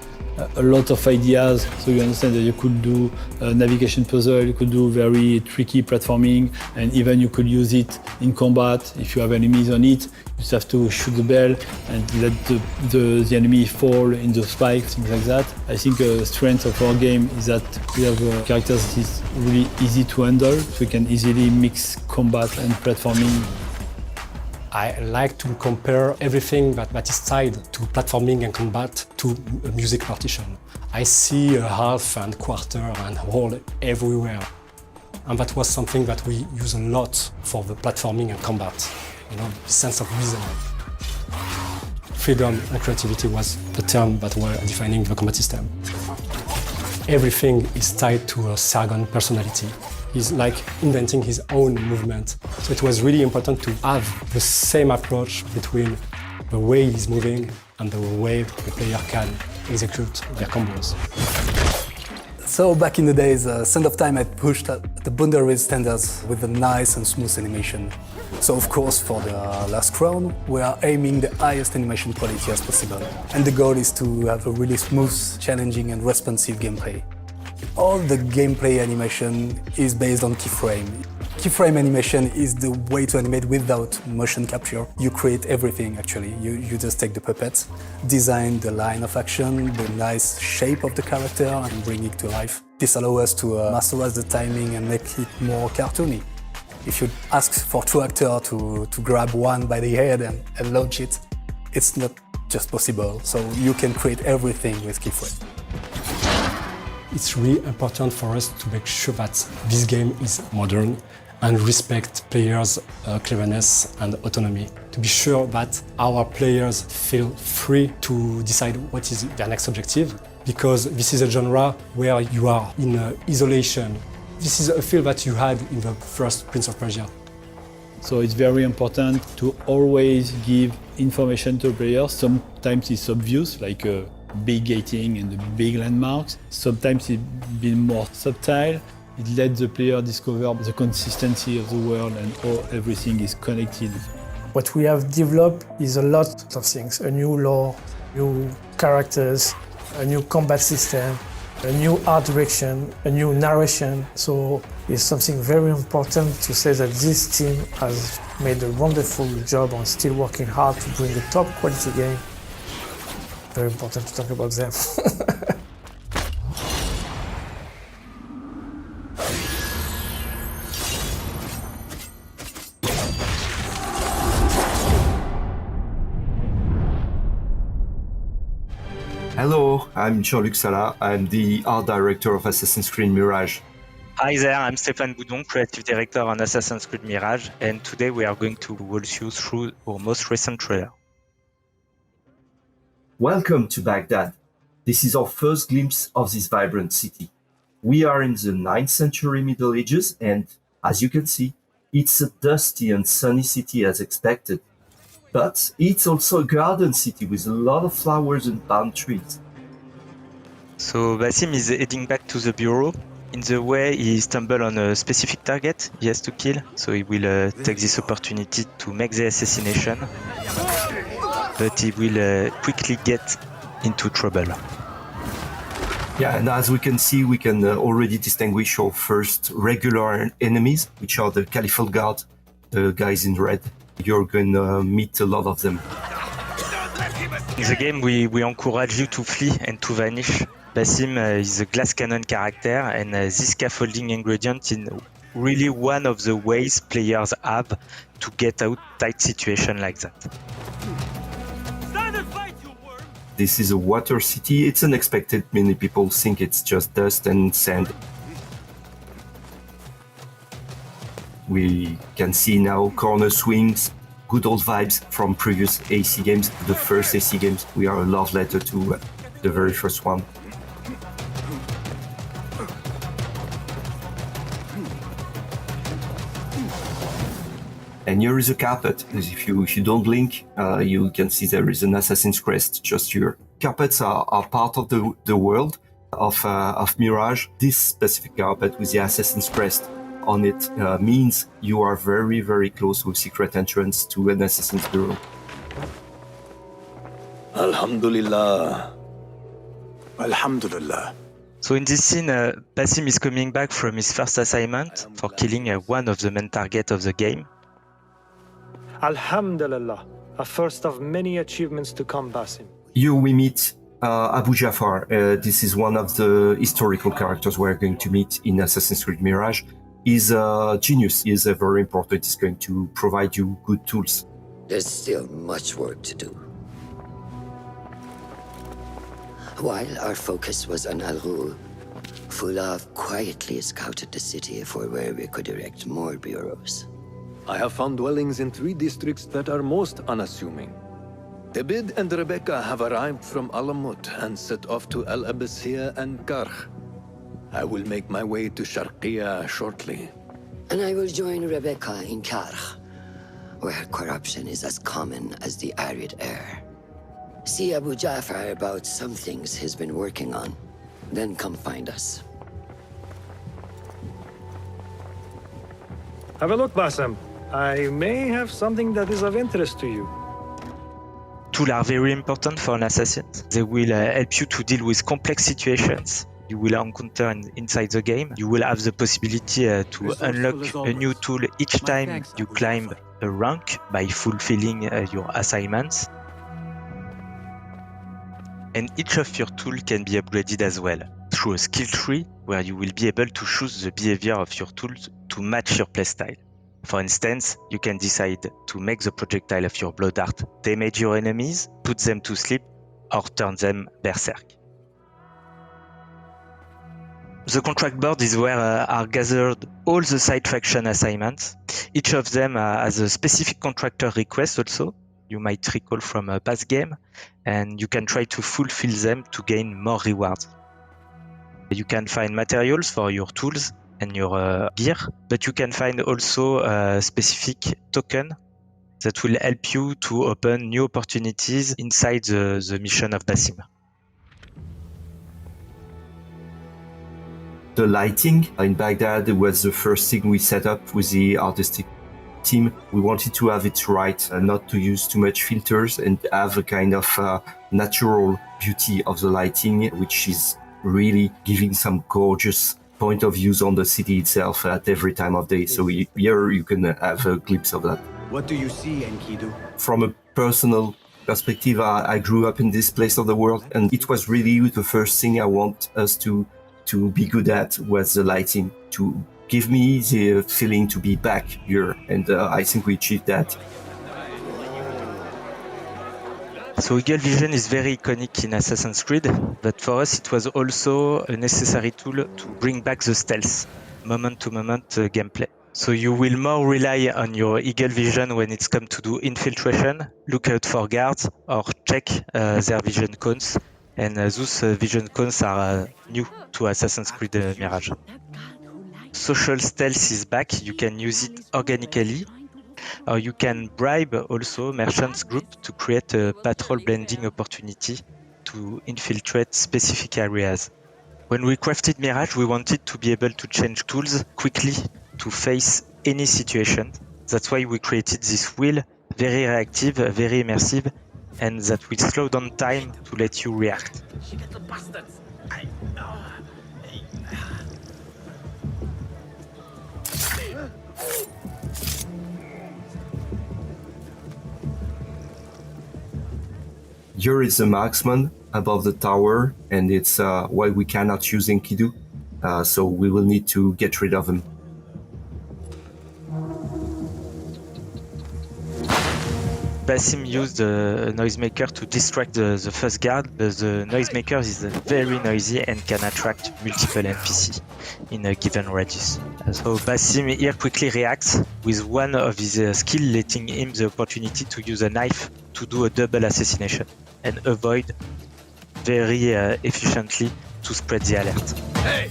a lot of ideas, so you understand that you could do a navigation puzzle, you could do very tricky platforming, and even you could use it in combat. If you have enemies on it, you just have to shoot the bell and let the enemy fall in the spike, things like that. I think the strength of our game is that we have characters that is really easy to handle, so we can easily mix combat and platforming. I like to compare everything that is tied to platforming and combat to a music partition. I see a half and quarter and whole everywhere. And that was something that we use a lot for the platforming and combat. You know, the sense of rhythm. Freedom and creativity was the term that were defining the combat system. Everything is tied to a Sargon personality. He's like inventing his own movement. So it was really important to have the same approach between the way he's moving and the way the player can execute their combos. So back in the days, Sand of Time had pushed the boundaries standards with a nice and smooth animation. So of course for the last crown, we are aiming the highest animation quality as possible. And the goal is to have a really smooth, challenging and responsive gameplay. All the gameplay animation is based on keyframe. Keyframe animation is the way to animate without motion capture. You create everything actually. You just take the puppet, design the line of action, the nice shape of the character and bring it to life. This allows us to masterize the timing and make it more cartoony. If you ask for two actors to grab one by the head and launch it, it's not just possible. So you can create everything with keyframe. It's really important for us to make sure that this game is modern and respect players' cleverness and autonomy. To be sure that our players feel free to decide what is their next objective, because this is a genre where you are in isolation. This is a feel that you had in the first Prince of Persia. So it's very important to always give information to players. Sometimes it's obvious, like big gating and the big landmarks. Sometimes it's been more subtle. It lets the player discover the consistency of the world and how everything is connected. What we have developed is a lot of things. A new lore, new characters, a new combat system, a new art direction, a new narration. So it's something very important to say that this team has made a wonderful job on still working hard to bring a top quality game. Very important to talk about them. Hello, I'm Jean-Luc Salah. I'm the art director of Assassin's Creed Mirage. Hi there, I'm Stéphane Boudon, creative director on Assassin's Creed Mirage, and today we are going to walk you through our most recent trailer. Welcome to Baghdad. This is our first glimpse of this vibrant city. We are in the 9th century Middle Ages, and as you can see, it's a dusty and sunny city as expected. But it's also a garden city with a lot of flowers and palm trees. So Basim is heading back to the bureau. In the way, he stumbles on a specific target he has to kill, so he will take this opportunity to make the assassination. But he will quickly get into trouble. Yeah, and as we can see, we can already distinguish our first regular enemies, which are the Caliphal Guard, the guys in red. You're going to meet a lot of them. In the game, we encourage you to flee and to vanish. Basim is a glass cannon character, and this scaffolding ingredient is really one of the ways players have to get out tight situation like that. This is a water city. It's unexpected. Many people think it's just dust and sand. We can see now corner swings, good old vibes from previous AC games. The first AC games, we are a love letter to the very first one. And here is a carpet. If you don't blink, you can see there is an assassin's crest just here. Carpets are part of the world of Mirage. This specific carpet with the assassin's crest on it means you are very, very close to a secret entrance to an assassin's bureau. Alhamdulillah. Alhamdulillah. So in this scene, Basim is coming back from his first assignment for killing one of the main targets of the game. Alhamdulillah, a first of many achievements to come, Basim. Here we meet Abu Jafar. This is one of the historical characters we're going to meet in Assassin's Creed Mirage. He's a genius. He's very important. He's going to provide you good tools. There's still much work to do. While our focus was on Al Ghul, Fulov quietly scouted the city for where we could erect more bureaus. I have found dwellings in 3 districts that are most unassuming. Abid and Rebecca have arrived from Alamut and set off to Al Abbasiyah and Karh. I will make my way to Sharqiya shortly. And I will join Rebecca in Karh, where corruption is as common as the arid air. See Abu Jafar about some things he's been working on. Then come find us. Have a look, Basim. I may have something that is of interest to you. Tools are very important for an assassin. They will help you to deal with complex situations you will encounter inside the game. You will have the possibility to unlock a new tool each time you climb a rank by fulfilling your assignments. And each of your tools can be upgraded as well through a skill tree where you will be able to choose the behavior of your tools to match your playstyle. For instance, you can decide to make the projectile of your blow dart damage your enemies, put them to sleep, or turn them berserk. The contract board is where are gathered all the side faction assignments. Each of them has a specific contractor request also. You might recall from a past game, and you can try to fulfill them to gain more rewards. You can find materials for your tools and your gear, but you can find also a specific token that will help you to open new opportunities inside the mission of Basim. The lighting in Baghdad was the first thing we set up with the artistic team. We wanted to have it right, not to use too much filters and have a kind of natural beauty of the lighting, which is really giving some gorgeous point of views on the city itself at every time of day. So here you can have a glimpse of that. What do you see, Enkidu? From a personal perspective, I grew up in this place of the world, and it was really the first thing I want us to be good at was the lighting, to give me the feeling to be back here, and I think we achieved that. So Eagle Vision is very iconic in Assassin's Creed, but for us it was also a necessary tool to bring back the stealth, moment-to-moment gameplay. So you will more rely on your Eagle Vision when it's come to do infiltration, look out for guards, or check their vision cones. And those vision cones are new to Assassin's Creed Mirage. Social stealth is back. You can use it organically, or you can bribe also merchants group to create a patrol blending opportunity to infiltrate specific areas. When we crafted Mirage, we wanted to be able to change tools quickly to face any situation. That's why we created this wheel, very reactive, very immersive, and that will slow down time to let you react. Here is a marksman above the tower, and it's why we cannot use Enkidu, so we will need to get rid of him. Basim used a noisemaker to distract the first guard, but the noisemaker is very noisy and can attract multiple NPC in a given radius. So Basim here quickly reacts with one of his skills letting him the opportunity to use a knife to do a double assassination and avoid very efficiently to spread the alert. Hey!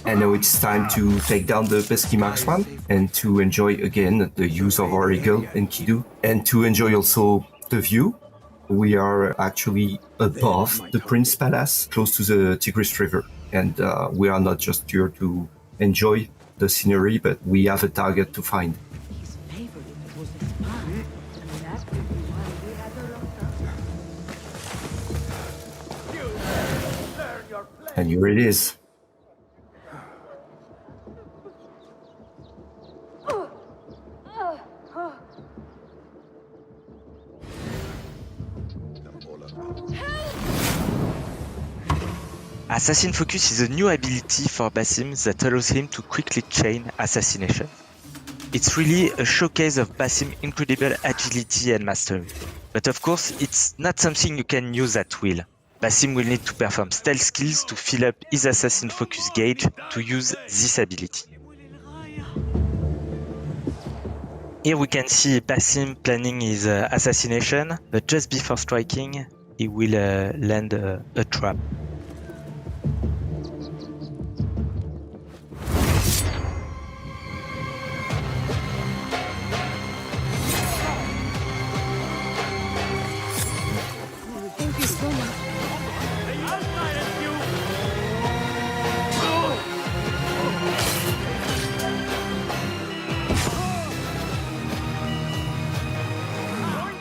And now it's time to take down the pesky marksman and to enjoy again the use of our eagle and Kidu, and to enjoy also the view. We are actually above the Prince Palace, close to the Tigris River. And we are not just here to enjoy the scenery, but we have a target to find. And here it is. Assassin Focus is a new ability for Basim that allows him to quickly chain assassination. It's really a showcase of Basim's incredible agility and mastery. But of course, it's not something you can use at will. Basim will need to perform stealth skills to fill up his Assassin Focus gauge to use this ability. Here we can see Basim planning his assassination, but just before striking, he will land a trap.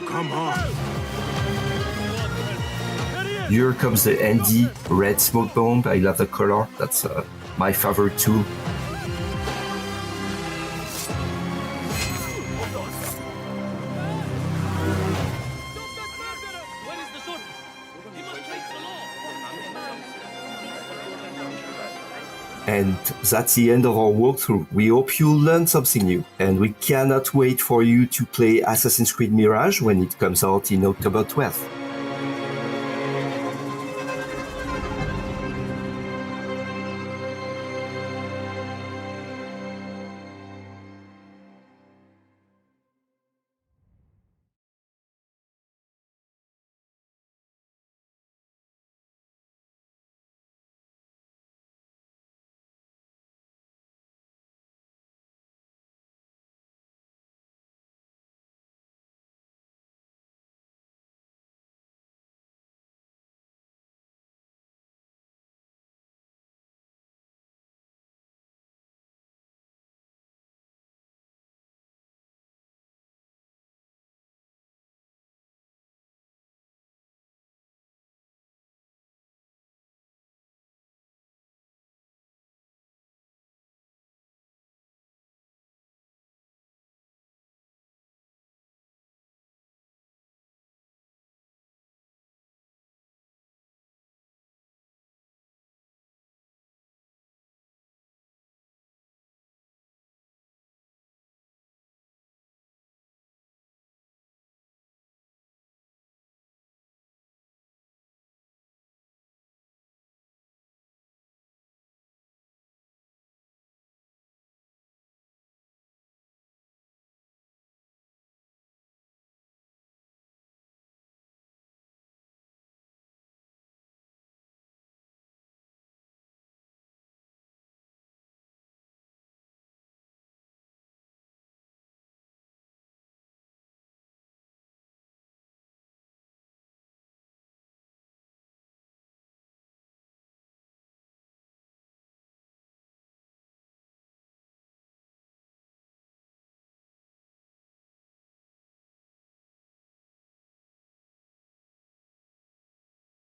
Come on. Here comes the ND red smoke bomb. I love the color. That's my favorite tool. And that's the end of our walkthrough. We hope you learned something new, and we cannot wait for you to play Assassin's Creed Mirage when it comes out in October 12th.